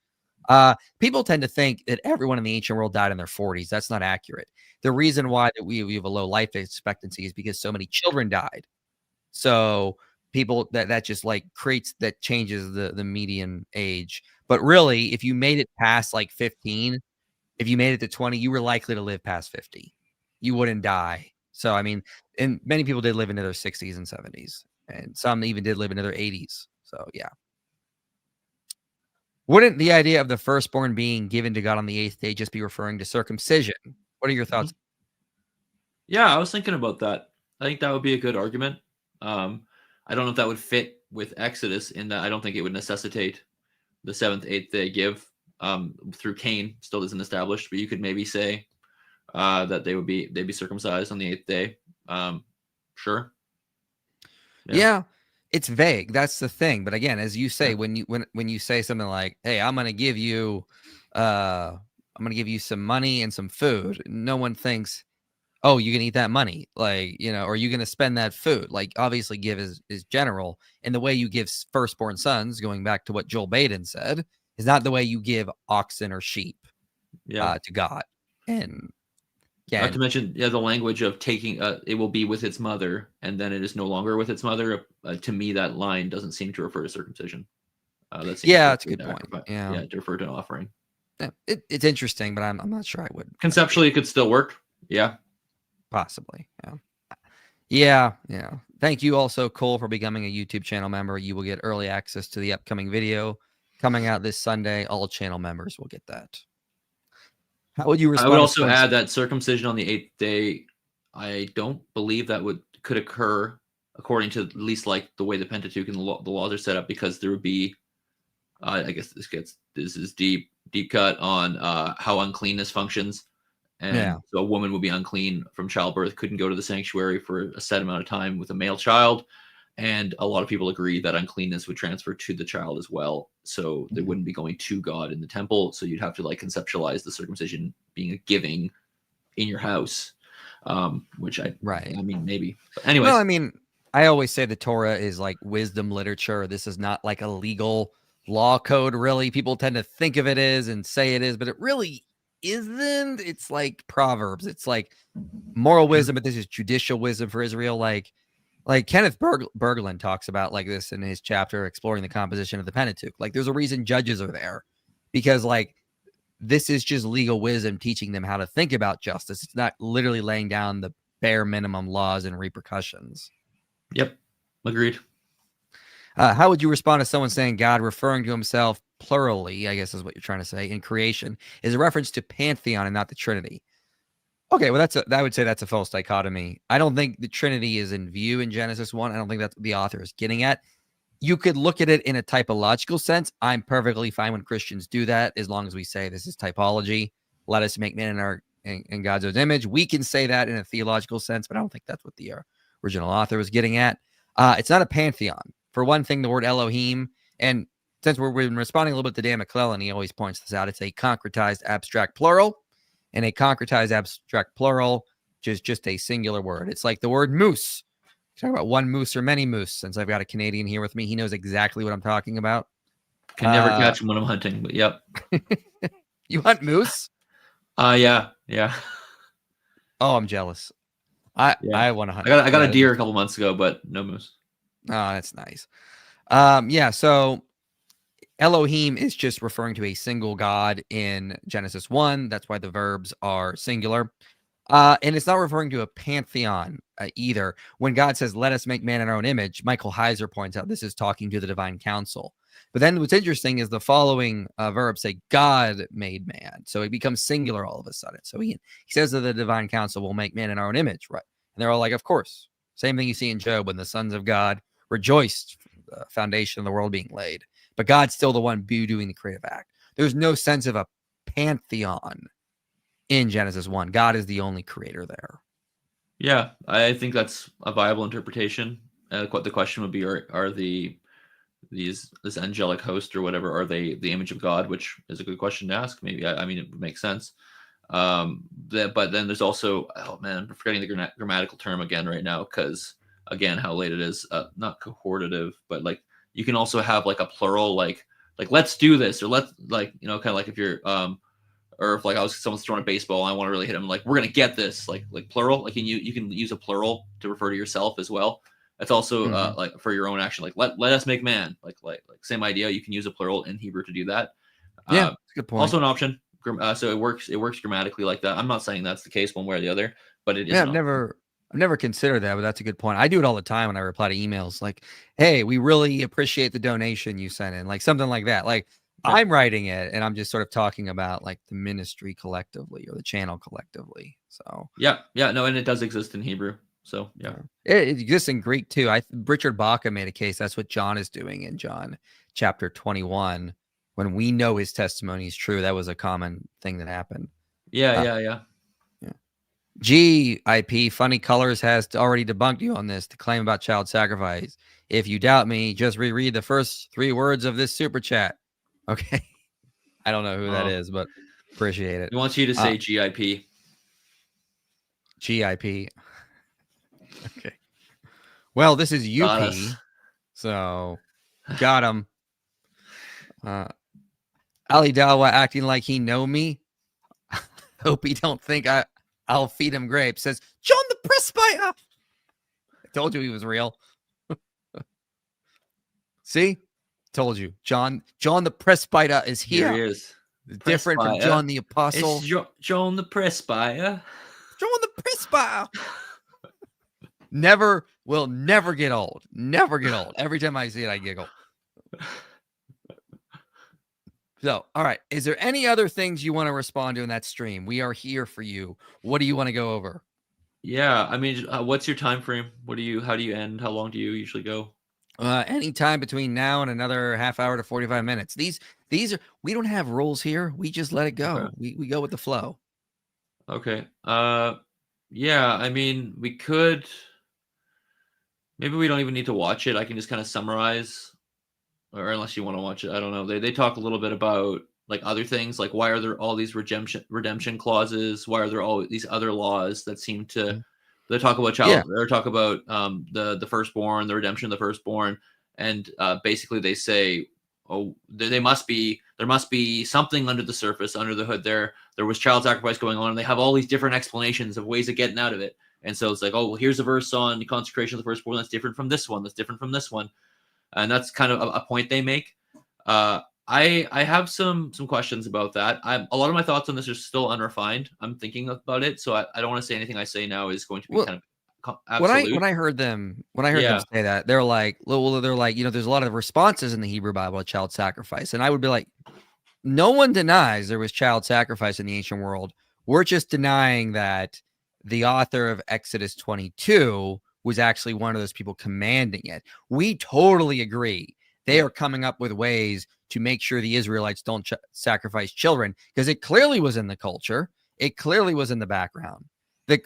People tend to think that everyone in the ancient world died in their 40s. That's not accurate. The reason why that we have a low life expectancy is because so many children died. So people that just like changes the median age. But really, if you made it past like 15, if you made it to 20, you were likely to live past 50. You wouldn't die. So, I mean, and many people did live into their 60s and 70s, and some even did live into their 80s. So, yeah. Wouldn't the idea of the firstborn being given to God on the 8th day just be referring to circumcision? What are your thoughts? Yeah, I was thinking about that. I think that would be a good argument. I don't know if that would fit with Exodus, in that I don't think it would necessitate the 7th, 8th day give through Cain. Still isn't established, but you could maybe say that they'd be circumcised on the 8th day. Sure. Yeah. It's vague. That's the thing. But again, as you say, when you say something like, "Hey, I'm going to give you some money and some food," no one thinks, "Oh, you can eat that money," like, or you going to spend that food. Like, obviously, give is general, and the way you give firstborn sons, going back to what Joel Baden said, is not the way you give oxen or sheep to God. And not to mention, the language of taking it will be with its mother, and then it is no longer with its mother. To me, that line doesn't seem to refer to circumcision. That's a good point. To refer to an offering. Yeah, it's interesting, but I'm not sure I would. Conceptually, it could still work. Yeah, possibly. Yeah. Thank you also, Cole, for becoming a YouTube channel member. You will get early access to the upcoming video coming out this Sunday. All channel members will get that. How would you respond? I would also add that circumcision on the 8th day, I don't believe that could occur according to at least like the way the Pentateuch and the laws are set up, because there would be, I guess this is deep cut on how uncleanness functions. And so a woman would be unclean from childbirth, couldn't go to the sanctuary for a set amount of time with a male child. And a lot of people agree that uncleanness would transfer to the child as well. So they wouldn't be going to God in the temple. So you'd have to like conceptualize the circumcision being a giving in your house, which I mean, maybe. But anyways. Well, I mean, I always say the Torah is like wisdom literature. This is not like a legal law code, really. People tend to think of it as and say it is, but it really isn't. It's like Proverbs. It's like moral wisdom, but this is judicial wisdom for Israel. Like Kenneth Berglund talks about like this in his chapter exploring the composition of the Pentateuch. Like, there's a reason judges are there, because like this is just legal wisdom teaching them how to think about justice. It's not literally laying down the bare minimum laws and repercussions. Yep, agreed. How would you respond to someone saying God referring to himself plurally, I guess is what you're trying to say, in creation, is a reference to pantheon and not the Trinity. Okay, well, I would say that's a false dichotomy. I don't think the Trinity is in view in Genesis 1. I don't think that's what the author is getting at. You could look at it in a typological sense. I'm perfectly fine when Christians do that, as long as we say this is typology. Let us make man in God's own image. We can say that in a theological sense, but I don't think that's what the original author was getting at. It's not a pantheon. For one thing, the word Elohim, and since we've been responding a little bit to Dan McClellan, he always points this out. It's a concretized abstract plural, and a concretized abstract plural is just a singular word. It's like the word moose. Talk about one moose or many moose. Since I've got a Canadian here with me, he knows exactly what I'm talking about. Can never catch him when I'm hunting, but yep. You hunt moose? Yeah. Oh, I'm jealous. I want to hunt. I got a deer a couple months ago, but no moose. Oh, that's nice. Yeah. So Elohim is just referring to a single God in Genesis 1. That's why the verbs are singular. And it's not referring to a pantheon either. When God says, let us make man in our own image, Michael Heiser points out this is talking to the divine council. But then what's interesting is the following verbs say God made man. So it becomes singular all of a sudden. So he says that the divine council will make man in our own image, right? And they're all like, of course. Same thing you see in Job when the sons of God rejoiced for the foundation of the world being laid. But God's still the one doing the creative act. There's no sense of a pantheon in Genesis 1. God is the only creator there. Yeah, I think that's a viable interpretation. What the question would be, are this angelic host or whatever, are they the image of God? Which is a good question to ask. Maybe I mean, it would make sense. But then there's also, oh man, I'm forgetting the grammatical term again right now, because again, how late it is. Not cohortative, but like you can also have like a plural, like let's do this, or let's, like, you know, kind of like if you're or if like someone's throwing a baseball and I want to really hit them, like we're gonna get this, like plural. Like you can use a plural to refer to yourself as well. That's also like for your own action, like let us make man, like same idea. You can use a plural in Hebrew to do that. Yeah, good point. Also an option. So it works grammatically like that. I'm not saying that's the case one way or the other, but it is. Yeah, I've never considered that, but that's a good point. I do it all the time when I reply to emails like, hey, we really appreciate the donation you sent in, like something like that. Like I'm writing it and I'm just sort of talking about like the ministry collectively or the channel collectively. So yeah, no, and it does exist in Hebrew. So yeah, it exists in Greek too. Richard Baca made a case that's what John is doing in John chapter 21. When we know his testimony is true, that was a common thing that happened. Yeah. GIP Funny Colors has already debunked you on this. The claim about child sacrifice. If you doubt me, just reread the first 3 words of this super chat. Okay, I don't know who that is, but appreciate it. He wants you to say GIP. GIP. Okay. Well, this is UP, so got him. Ali Dawa acting like he know me. Hope he don't think I'll feed him grapes. Says John the Presbyter. I told you he was real. See, told you. John the Presbyter is here. Here he is. Different from John the Apostle. It's John the Presbyter. John the Presbyter. Will never get old. Never get old. Every time I see it, I giggle. So, all right. Is there any other things you want to respond to in that stream? We are here for you. What do you want to go over? Yeah, I mean, what's your time frame? How do you end? How long do you usually go? Any time between now and another half hour to 45 minutes. These are, we don't have rules here. We just let it go. Okay. We go with the flow. Okay. Yeah, I mean, we could, maybe we don't even need to watch it. I can just kind of summarize, or unless you want to watch it, I don't know. They talk a little bit about like other things, like why are there all these redemption clauses? Why are there all these other laws that seem to, they talk about or talk about the firstborn, the redemption of the firstborn, and basically they say, oh, there must be something under the surface, under the hood. There was child sacrifice going on, and they have all these different explanations of ways of getting out of it. And so it's like, oh, well, here's a verse on the consecration of the firstborn that's different from this one, that's different from this one, and that's kind of a point they make. I have some questions about that. A lot of my thoughts on this are still unrefined. I'm thinking about it, so I don't want to say anything I say now is going to be kind of absolute. When I heard them say that, they're like, there's a lot of responses in the Hebrew Bible to child sacrifice, and I would be like, no one denies there was child sacrifice in the ancient world. We're just denying that the author of Exodus 22 was actually one of those people commanding it. We totally agree. They are coming up with ways to make sure the Israelites don't sacrifice children, because it clearly was in the culture. It clearly was in the background. But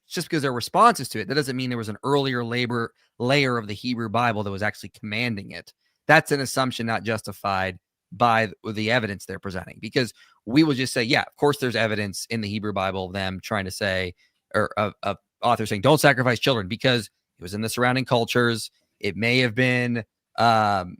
just because there are responses to it, that doesn't mean there was an earlier layer of the Hebrew Bible that was actually commanding it. That's an assumption not justified by the evidence they're presenting, because we will just say, yeah, of course there's evidence in the Hebrew Bible of them trying to say, or of authors saying, don't sacrifice children, because it was in the surrounding cultures. It may have been an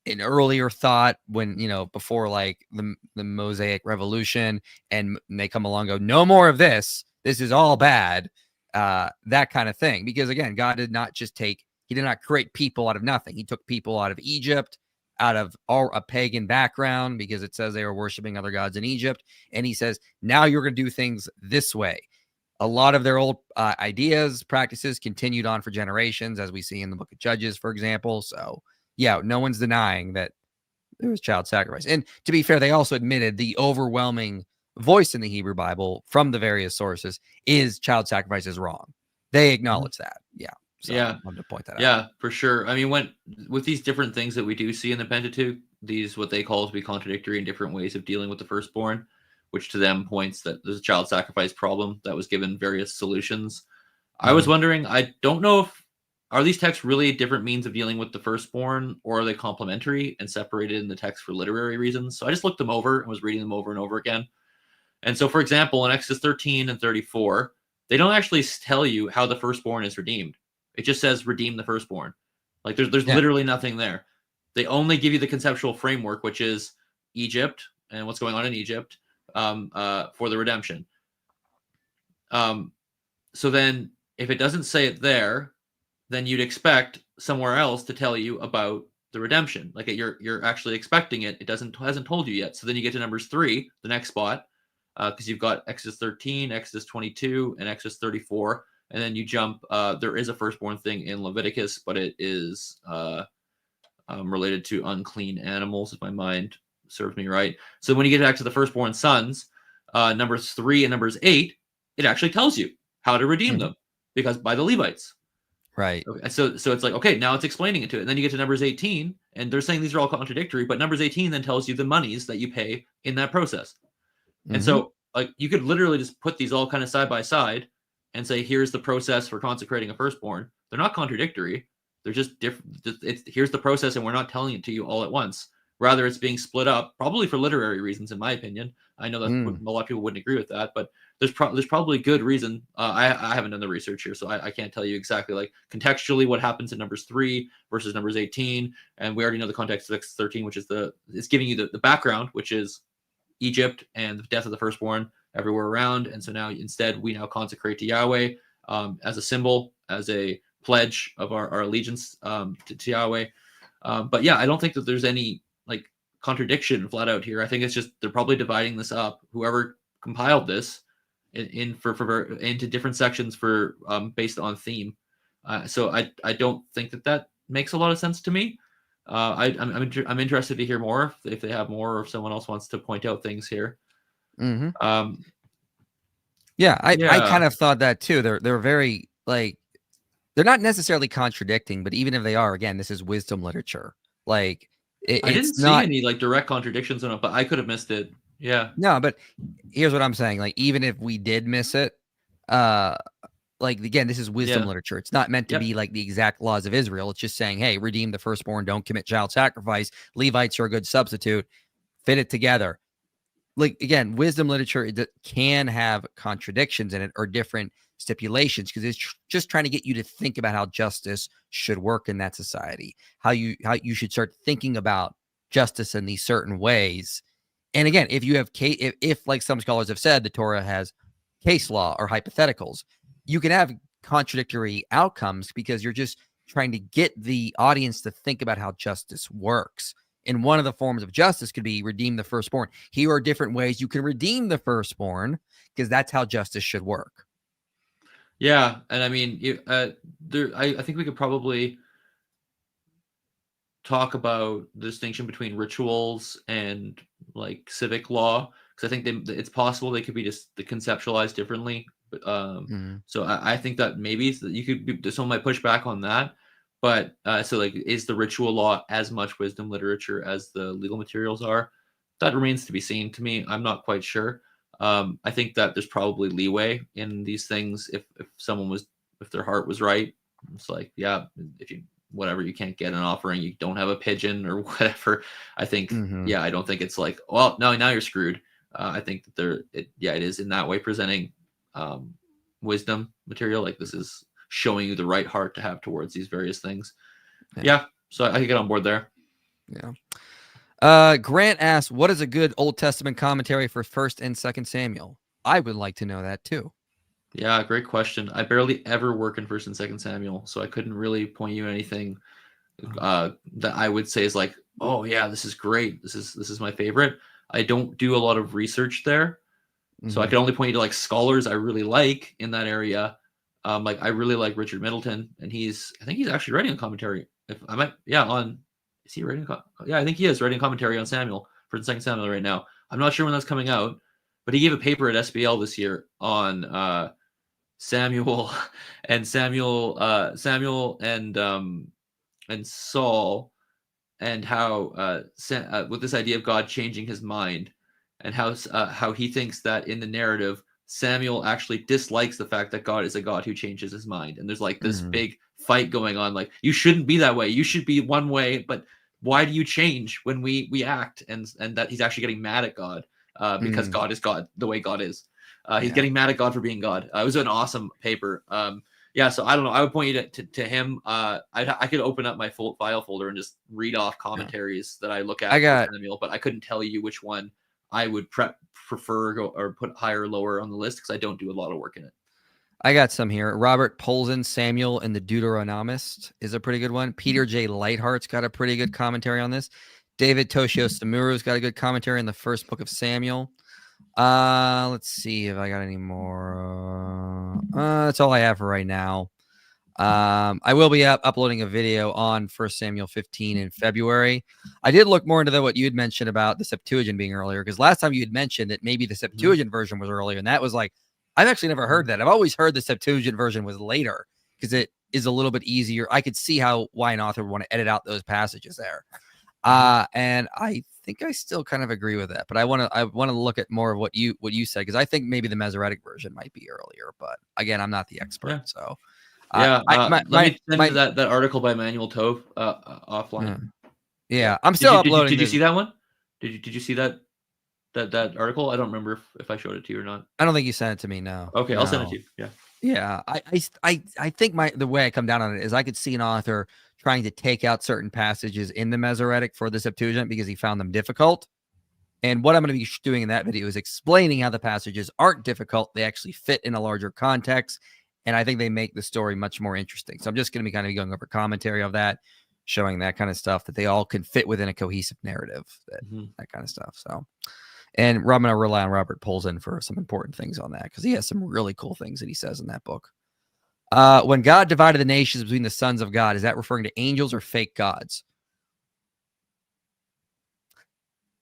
earlier thought when, before like the Mosaic Revolution, and they come along and go, no more of this. This is all bad. That kind of thing. Because again, God did not he did not create people out of nothing. He took people out of Egypt, out of a pagan background, because it says they were worshiping other gods in Egypt. And he says, now you're going to do things this way. A lot of their old ideas, practices continued on for generations, as we see in the book of Judges, for example. So yeah, no one's denying that there was child sacrifice. And to be fair, they also admitted the overwhelming voice in the Hebrew Bible from the various sources is child sacrifice is wrong. They acknowledge that. Yeah. So I wanted to point that out. Yeah, for sure. I mean, with these different things that we do see in the Pentateuch, these what they call to be contradictory and different ways of dealing with the firstborn, which to them points that there's a child sacrifice problem that was given various solutions. I was wondering, I don't know are these texts really different means of dealing with the firstborn, or are they complementary and separated in the text for literary reasons? So I just looked them over and was reading them over and over again. And so, for example, in Exodus 13 and 34, they don't actually tell you how the firstborn is redeemed. It just says redeem the firstborn. Like there's literally nothing there. They only give you the conceptual framework, which is Egypt and what's going on in Egypt for the redemption. So then if it doesn't say it there, then you'd expect somewhere else to tell you about the redemption. Like you're actually expecting it. It hasn't told you yet. So then you get to Numbers 3, the next spot, because you've got Exodus 13, Exodus 22, and Exodus 34. And then you jump, there is a firstborn thing in Leviticus, but it is related to unclean animals, if my mind serves me right. So when you get back to the firstborn sons, Numbers 3 and Numbers 8, it actually tells you how to redeem them, because by the Levites. Right. Okay, so it's like, okay, now it's explaining it to it. And then you get to Numbers 18, and they're saying these are all contradictory, but Numbers 18 then tells you the monies that you pay in that process. And so like you could literally just put these all kind of side by side and say, here's the process for consecrating a firstborn. They're not contradictory. They're just different. Here's the process, and we're not telling it to you all at once. Rather, it's being split up, probably for literary reasons, in my opinion. I know that a lot of people wouldn't agree with that, but there's probably good reason. I haven't done the research here, so I can't tell you exactly like contextually what happens in Numbers 3 versus Numbers 18. And we already know the context of Exodus 13, which is it's giving you the background, which is Egypt and the death of the firstborn everywhere around. And so now instead we now consecrate to Yahweh as a symbol, as a pledge of our allegiance to Yahweh. But yeah, I don't think that there's any like contradiction flat out here. I think it's just they're probably dividing this up. Whoever compiled this into different sections for based on theme. So I don't think that makes a lot of sense to me. I'm interested to hear more if they have more, or if someone else wants to point out things here. I kind of thought that too. They're very like, they're not necessarily contradicting, but even if they are, again, this is wisdom literature. Like I didn't see any like direct contradictions in it, but I could have missed it. Yeah. No, but here's what I'm saying. Like, even if we did miss it, like again, this is wisdom literature. It's not meant to be like the exact laws of Israel. It's just saying, hey, redeem the firstborn, don't commit child sacrifice. Levites are a good substitute. Fit it together. Like again, wisdom literature can have contradictions in it or different stipulations, because it's just trying to get you to think about how justice should work in that society, how you should start thinking about justice in these certain ways. And again, if you have if like some scholars have said, the Torah has case law or hypotheticals, you can have contradictory outcomes because you're just trying to get the audience to think about how justice works And one of the forms of justice could be redeem the firstborn. Here are different ways you can redeem the firstborn, because that's how justice should work. Yeah, and I mean, I think we could probably talk about the distinction between rituals and like civic law, because I think it's possible they could be just conceptualized differently. But so I think that maybe you could, someone might push back on that. But so like, is the ritual law as much wisdom literature as the legal materials are? That remains to be seen. To me, I'm not quite sure. I think that there's probably leeway in these things if their heart was right. It's like, yeah, if you you can't get an offering, you don't have a pigeon or whatever. I think, yeah, I don't think it's like, well, no, now you're screwed. I think that it is in that way presenting wisdom material. Like, this is showing you the right heart to have towards these various things. Yeah, so I can get on board there. Yeah. Grant asks, what is a good Old Testament commentary for 1st and 2nd Samuel? I would like to know that too. Yeah, great question. I barely ever work in 1st and 2nd Samuel, so I couldn't really point you anything that I would say is like, oh yeah, this is great. This is my favorite. I don't do a lot of research there, so I can only point you to like scholars I really like in that area. Like, I really like Richard Middleton, and I think he's actually writing a commentary. Is he writing? I think he is writing commentary on Samuel for the 2nd Samuel right now. I'm not sure when that's coming out, but he gave a paper at SBL this year on Samuel and Saul, and how with this idea of God changing his mind, and how he thinks that in the narrative Samuel actually dislikes the fact that God is a God who changes his mind. And there's like this big fight going on. Like, you shouldn't be that way. You should be one way. But why do you change when we act? And that he's actually getting mad at God because God is God the way God is. He's getting mad at God for being God. It was an awesome paper. Yeah, so I don't know. I would point you to him. I could open up my file folder and just read off commentaries that I look at for Samuel, but I couldn't tell you which one I would prefer or put higher or lower on the list, because I don't do a lot of work in it. I got some here. Robert Polzin, Samuel and the Deuteronomist is a pretty good one. Peter J. Lightheart's got a pretty good commentary on this. David Toshio Samuru's got a good commentary in the first book of Samuel. Let's see if I got any more. That's all I have for right now. I will be uploading a video on 1 Samuel 15 in February. I did look more into what you had mentioned about the Septuagint being earlier, because last time you had mentioned that maybe the Septuagint version was earlier, and that was like, I've actually never heard that. I've always heard the Septuagint version was later, because it is a little bit easier. I could see why an author would want to edit out those passages there. And I think I still kind of agree with that, but I want to look at more of what you said, because I think maybe the Masoretic version might be earlier, but again, I'm not the expert. So yeah, let me send you that article by Manuel Tove offline. Yeah, I'm still uploading. Did you see that one? Did you see that article? I don't remember if I showed it to you or not. I don't think you sent it to me. No. Okay, no. I'll send it to you. Yeah. Yeah, I think the way I come down on it is I could see an author trying to take out certain passages in the Masoretic for the Septuagint because he found them difficult. And what I'm going to be doing in that video is explaining how the passages aren't difficult. They actually fit in a larger context. And I think they make the story much more interesting. So I'm just going to be kind of going over commentary of that, showing that kind of stuff, that they all can fit within a cohesive narrative, that kind of stuff. So, and I'm going to rely on Robert Polzin for some important things on that, because he has some really cool things that he says in that book. When God divided the nations between the sons of God, is that referring to angels or fake gods?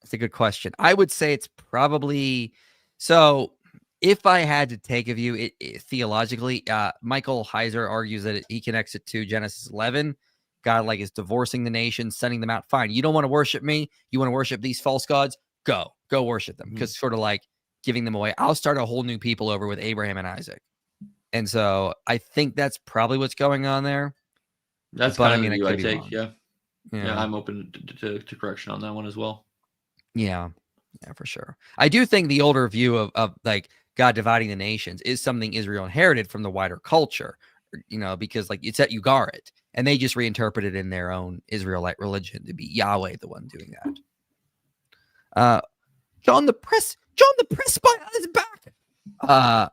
That's a good question. I would say it's probably so. If I had to take a view theologically, Michael Heiser argues that he connects it to Genesis 11. God is divorcing the nations, sending them out. Fine. You don't want to worship me. You want to worship these false gods? Go worship them. Because sort of like giving them away. I'll start a whole new people over with Abraham and Isaac. And so I think that's probably what's going on there. That's kind of the view I take. Yeah, I'm open to correction on that one as well. Yeah, for sure. I do think the older view of like God dividing the nations is something Israel inherited from the wider culture, because like it's at Ugarit, and they just reinterpreted in their own Israelite religion to be Yahweh the one doing that. John the Presbyter is back.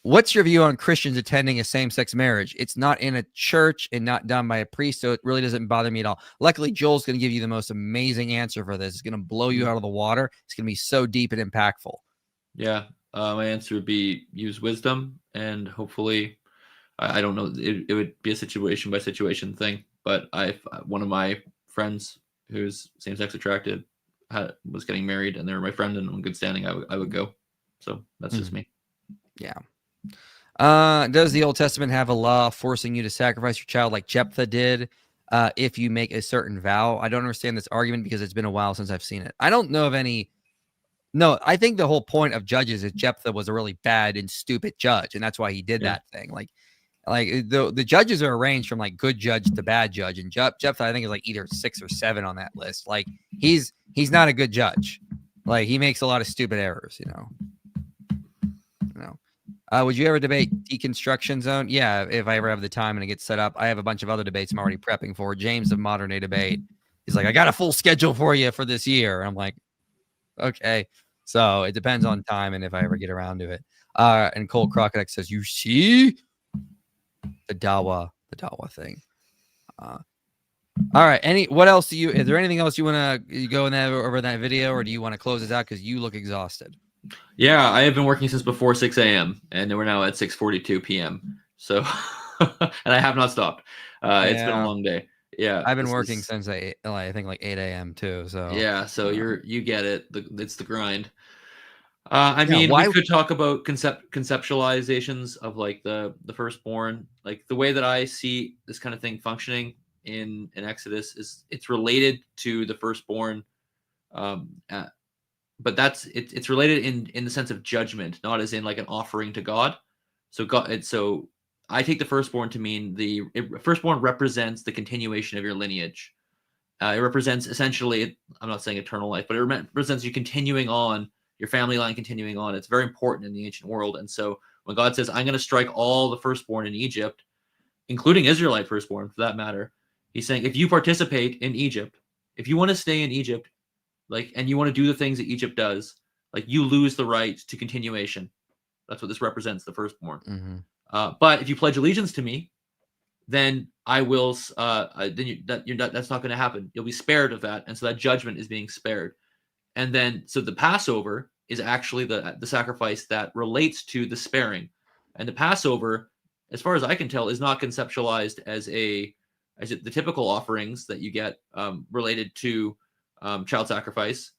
What's your view on Christians attending a same-sex marriage? It's not in a church and not done by a priest, so it really doesn't bother me at all. Luckily, Joel's going to give you the most amazing answer for this. It's going to blow you out of the water. It's going to be so deep and impactful. Yeah, my answer would be use wisdom, and hopefully, I don't know, it would be a situation by situation thing. But one of my friends who's same-sex attracted was getting married, and they were my friend and in good standing. I would go. So that's just me. Yeah. Does the Old Testament have a law forcing you to sacrifice your child like Jephthah did if you make a certain vow? I don't understand this argument because it's been a while since I've seen it. I don't know of any. No, I think the whole point of Judges is Jephthah was a really bad and stupid judge, and that's why he did that thing. Like the judges are arranged from like good judge to bad judge, and Jephthah I think is like either 6 or 7 on that list. Like he's not a good judge. Like he makes a lot of stupid errors, you know. Would you ever debate Deconstruction Zone? Yeah, if I ever have the time and it gets set up. I have a bunch of other debates I'm already prepping for. James of Modern Day Debate. He's like, I got a full schedule for you for this year. I'm like, okay. So it depends on time and if I ever get around to it. And Cole Crocodile says, you see the Dawa thing. All right. What else is there anything else you want to go in over that video, or do you want to close this out because you look exhausted? Yeah, I have been working since before 6 a.m. and we're now at 6:42 p.m. So, and I have not stopped. It's been a long day. Yeah, I've been working since I think like 8 a.m. too. So yeah, so you get it. It's the grind. I mean, we could talk about conceptualizations of like the firstborn. Like the way that I see this kind of thing functioning in Exodus is it's related to the firstborn. But it's related in the sense of judgment, not as in like an offering to God. So I take the firstborn to mean firstborn represents the continuation of your lineage. It represents essentially, I'm not saying eternal life, but it represents you continuing on, your family line continuing on. It's very important in the ancient world. And so when God says, I'm going to strike all the firstborn in Egypt, including Israelite firstborn for that matter, he's saying, if you participate in Egypt, if you want to stay in Egypt, and you want to do the things that Egypt does, like you lose the right to continuation. That's what this represents, the firstborn. Mm-hmm. But if you pledge allegiance to me, then I will. That's not going to happen. You'll be spared of that, and so that judgment is being spared. And then, so the Passover is actually the sacrifice that relates to the sparing, and the Passover, as far as I can tell, is not conceptualized as the typical offerings that you get related to. Child sacrifice.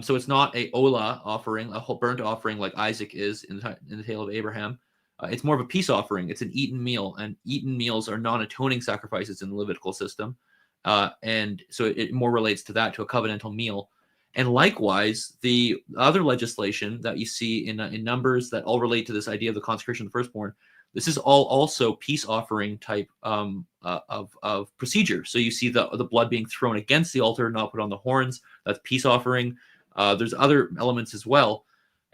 So it's not a olah offering, a whole burnt offering like Isaac is in the tale of Abraham. It's more of a peace offering. It's an eaten meal, and eaten meals are non-atoning sacrifices in the Levitical system. And so it more relates to that, to a covenantal meal. And likewise, the other legislation that you see in Numbers that all relate to this idea of the consecration of the firstborn, this is all also peace offering type of procedure. So you see the blood being thrown against the altar, not put on the horns. That's peace offering. There's other elements as well.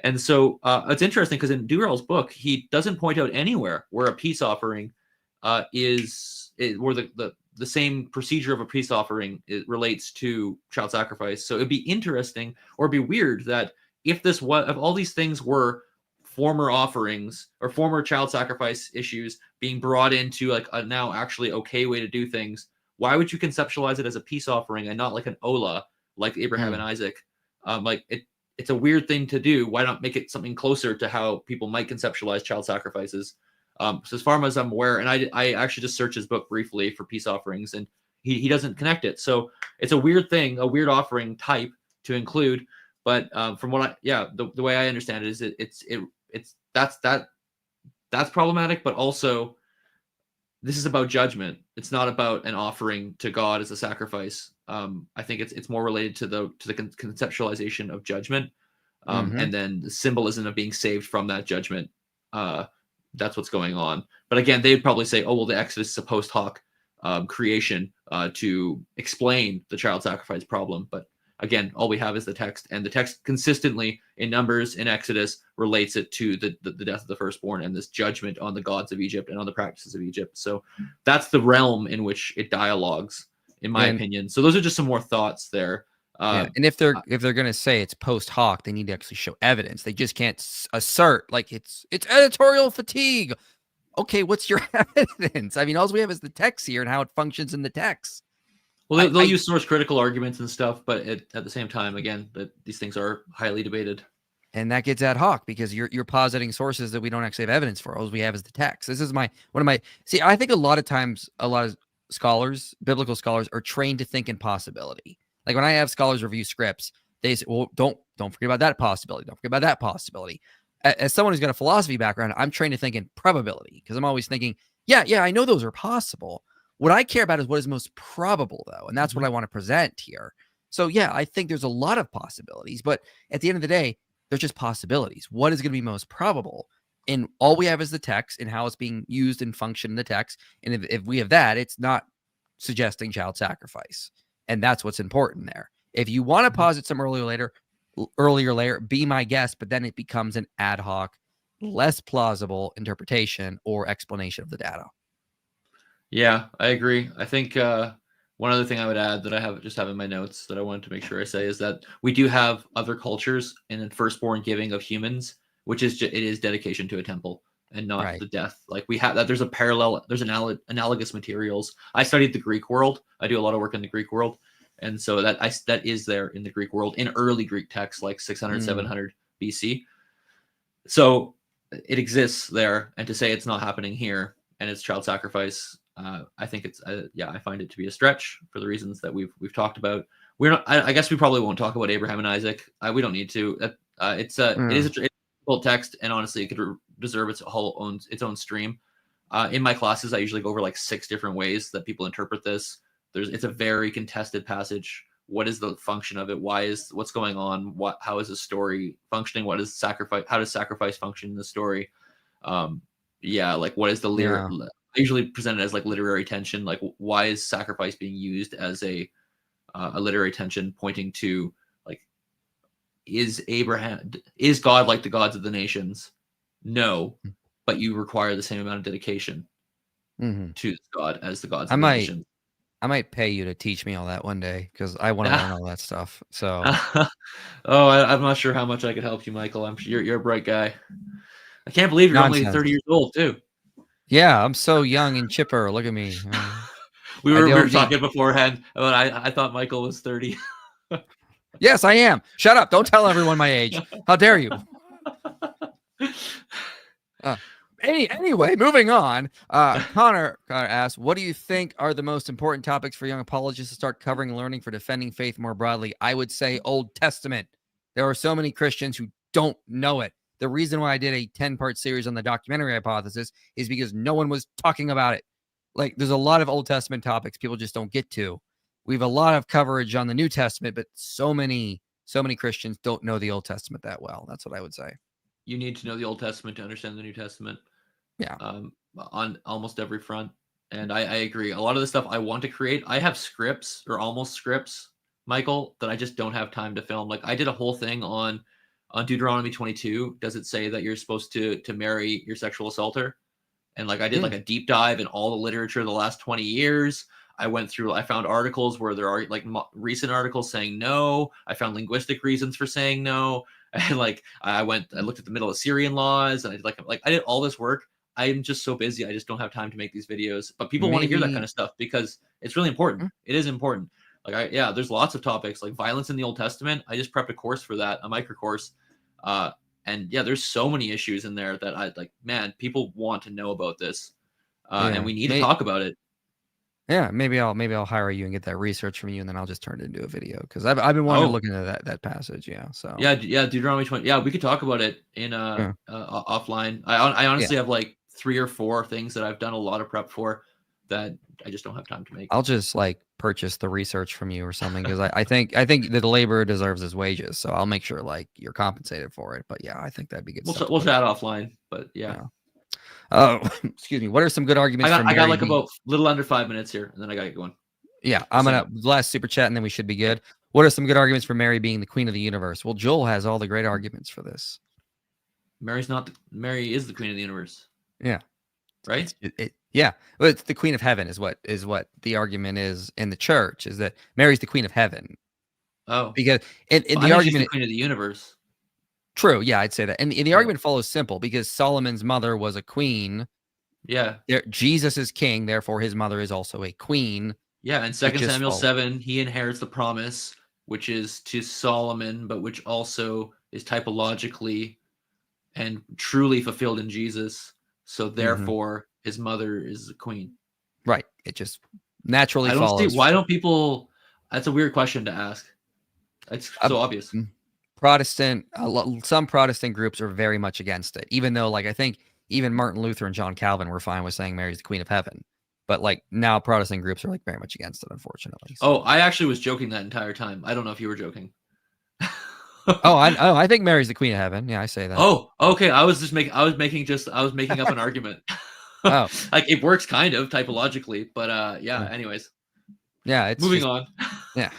And so it's interesting because in Dewrell's book, he doesn't point out anywhere where a peace offering where the same procedure of a peace offering relates to child sacrifice. So it'd be interesting, or it'd be weird that if all these things were former offerings or former child sacrifice issues being brought into like a now actually okay way to do things, why would you conceptualize it as a peace offering and not like an olah like Abraham and Isaac? It's a weird thing to do. Why not make it something closer to how people might conceptualize child sacrifices? So as far as I'm aware, and I actually just searched his book briefly for peace offerings, and he doesn't connect it. So it's a weird thing, a weird offering type to include. But from what the way I understand it is that's problematic. But also, this is about judgment. It's not about an offering to God as a sacrifice. I think it's more related to the conceptualization of judgment, and then the symbolism of being saved from that judgment. That's what's going on. But again, they'd probably say, oh, well, the Exodus is a post hoc creation to explain the child sacrifice problem. But again, all we have is the text, and the text consistently in Numbers, in Exodus, relates it to the death of the firstborn and this judgment on the gods of Egypt and on the practices of Egypt. So that's the realm in which it dialogues, in my opinion. So those are just some more thoughts there. And if they're going to say it's post hoc, they need to actually show evidence. They just can't assert like it's editorial fatigue. Okay, what's your evidence? I mean, all we have is the text here and how it functions in the text. Well, they'll use source critical arguments and stuff, but at the same time, again, that these things are highly debated. And that gets ad hoc because you're positing sources that we don't actually have evidence for. All we have is the text. This is one of my. See, I think a lot of times, a lot of scholars, biblical scholars, are trained to think in possibility. Like when I have scholars review scripts, they say, "Well, don't forget about that possibility. Don't forget about that possibility." As someone who's got a philosophy background, I'm trained to think in probability because I'm always thinking, yeah, I know those are possible. What I care about is what is most probable, though, and that's what I want to present here. So, yeah, I think there's a lot of possibilities, but at the end of the day, they're just possibilities. What is going to be most probable? And all we have is the text and how it's being used and function in the text. And if we have that, it's not suggesting child sacrifice. And that's what's important there. If you want to posit some earlier layer, be my guest, but then it becomes an ad hoc, less plausible interpretation or explanation of the data. Yeah, I agree. I think one other thing I would add that I have in my notes that I wanted to make sure I say is that we do have other cultures in the firstborn giving of humans, which is it is dedication to a temple and not the death. Like we have that. There's a parallel. There's analogous materials. I studied the Greek world. I do a lot of work in the Greek world. And so that is there in the Greek world in early Greek texts like 600, 700 BC. So it exists there. And to say it's not happening here and it's child sacrifice, I think it's I find it to be a stretch for the reasons that we've talked about. We're not. I guess we probably won't talk about Abraham and Isaac. We don't need to. It is a difficult text, and honestly, it could deserve its own stream. In my classes, I usually go over like 6 different ways that people interpret this. It's a very contested passage. What is the function of it? What's going on? How is the story functioning? How does sacrifice function in the story? Like what is the lyric? Yeah. I usually present it as like literary tension. Like why is sacrifice being used as a literary tension, pointing to like is God like the gods of the nations? No, but you require the same amount of dedication to God as the gods of the nations. I might pay you to teach me all that one day because I want to learn all that stuff. So, I'm not sure how much I could help you, Michael. I'm sure you're a bright guy. I can't believe you're only 30 years old too. Yeah, I'm so young and chipper. Look at me. We were talking beforehand about I thought Michael was 30. Yes, I am. Shut up! Don't tell everyone my age. How dare you? Anyway, moving on. Connor asks, what do you think are the most important topics for young apologists to start covering and learning for defending faith more broadly? I would say Old Testament. There are so many Christians who don't know it. The reason why I did a 10-part series on the documentary hypothesis is because no one was talking about it. Like, there's a lot of Old Testament topics people just don't get to. We have a lot of coverage on the New Testament, but so many Christians don't know the Old Testament that well. That's what I would say. You need to know the Old Testament to understand the New Testament. Yeah. On almost every front. And I agree. A lot of the stuff I want to create, I have scripts or almost scripts, Michael, that I just don't have time to film. Like I did a whole thing on Deuteronomy 22. Does it say that you're supposed to marry your sexual assaulter? And like I did like a deep dive in all the literature of the last 20 years. I found articles where there are like recent articles saying no. I found linguistic reasons for saying no. And like I looked at the Middle Assyrian laws, and I did all this work. I'm just so busy. I just don't have time to make these videos. But people want to hear that kind of stuff because it's really important. It is important. Like there's lots of topics like violence in the Old Testament. I just prepped a course for that, a micro course. And yeah, there's so many issues in there that I like, man, people want to know about this. And we need to talk about it. Yeah, maybe I'll hire you and get that research from you, and then I'll just turn it into a video because I've been wanting to look into that passage. Yeah, so yeah, Deuteronomy 20. Yeah, we could talk about it in offline. I honestly have like 3 or 4 things that I've done a lot of prep for that I just don't have time to make. I'll just like purchase the research from you or something because I think that the laborer deserves his wages, so I'll make sure like you're compensated for it. But yeah, I think that'd be good. We'll chat offline, but yeah. Oh, excuse me. What are some good arguments? I got like about little under 5 minutes here, and then I got to get going. Yeah, I'm gonna last super chat, and then we should be good. What are some good arguments for Mary being the queen of the universe? Well, Joel has all the great arguments for this. Mary is the queen of the universe. Yeah. Right. Yeah, well, it's the queen of heaven is what the argument is in the church, is that Mary's the queen of heaven. Oh, because in I the think she's the argument, queen of the universe. true, yeah, I'd say that, and the Yeah. argument follows simple because Solomon's mother was a queen. Yeah. Jesus is king, therefore his mother is also a queen. Yeah, in 2 Samuel 7, he inherits the promise, which is to Solomon, but which also is typologically and truly fulfilled in Jesus. So therefore, his mother is the queen. Right. It just naturally I don't follows. see why don't people. That's a weird question to ask. It's so obvious. Protestant, some Protestant groups are very much against it, even though, like, I think even Martin Luther and John Calvin were fine with saying Mary's the queen of heaven. But like now Protestant groups are like very much against it, unfortunately. So. Oh, I actually was joking that entire time. I don't know if you were joking. I think Mary's the queen of heaven. Yeah, I say that. Oh, okay. I was making up an argument. Oh, like it works kind of typologically, but yeah. Anyways, yeah. It's moving on. Yeah.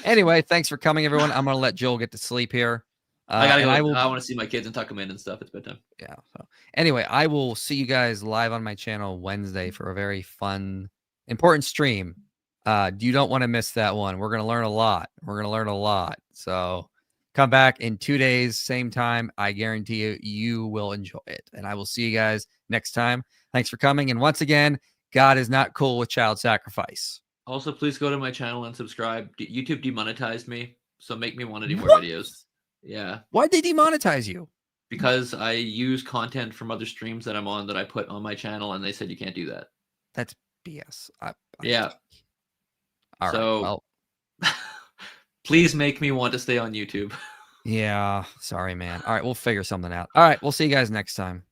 Anyway, thanks for coming, everyone. I'm gonna let Joel get to sleep here. I gotta go. I want to see my kids and tuck them in and stuff. It's bedtime. Yeah. So anyway, I will see you guys live on my channel Wednesday for a very fun, important stream. You don't want to miss that one. We're gonna learn a lot. So come back in 2 days, same time. I guarantee you will enjoy it. And I will see you guys next time. Thanks for coming. And once again, God is not cool with child sacrifice. Also, please go to my channel and subscribe. YouTube demonetized me, so make me want to do more videos. Yeah. Why'd they demonetize you? Because I use content from other streams that I'm on that I put on my channel, and they said you can't do that. That's BS. Yeah. All so, right. Well, please make me want to stay on YouTube. Yeah. Sorry, man. All right. We'll figure something out. All right. We'll see you guys next time.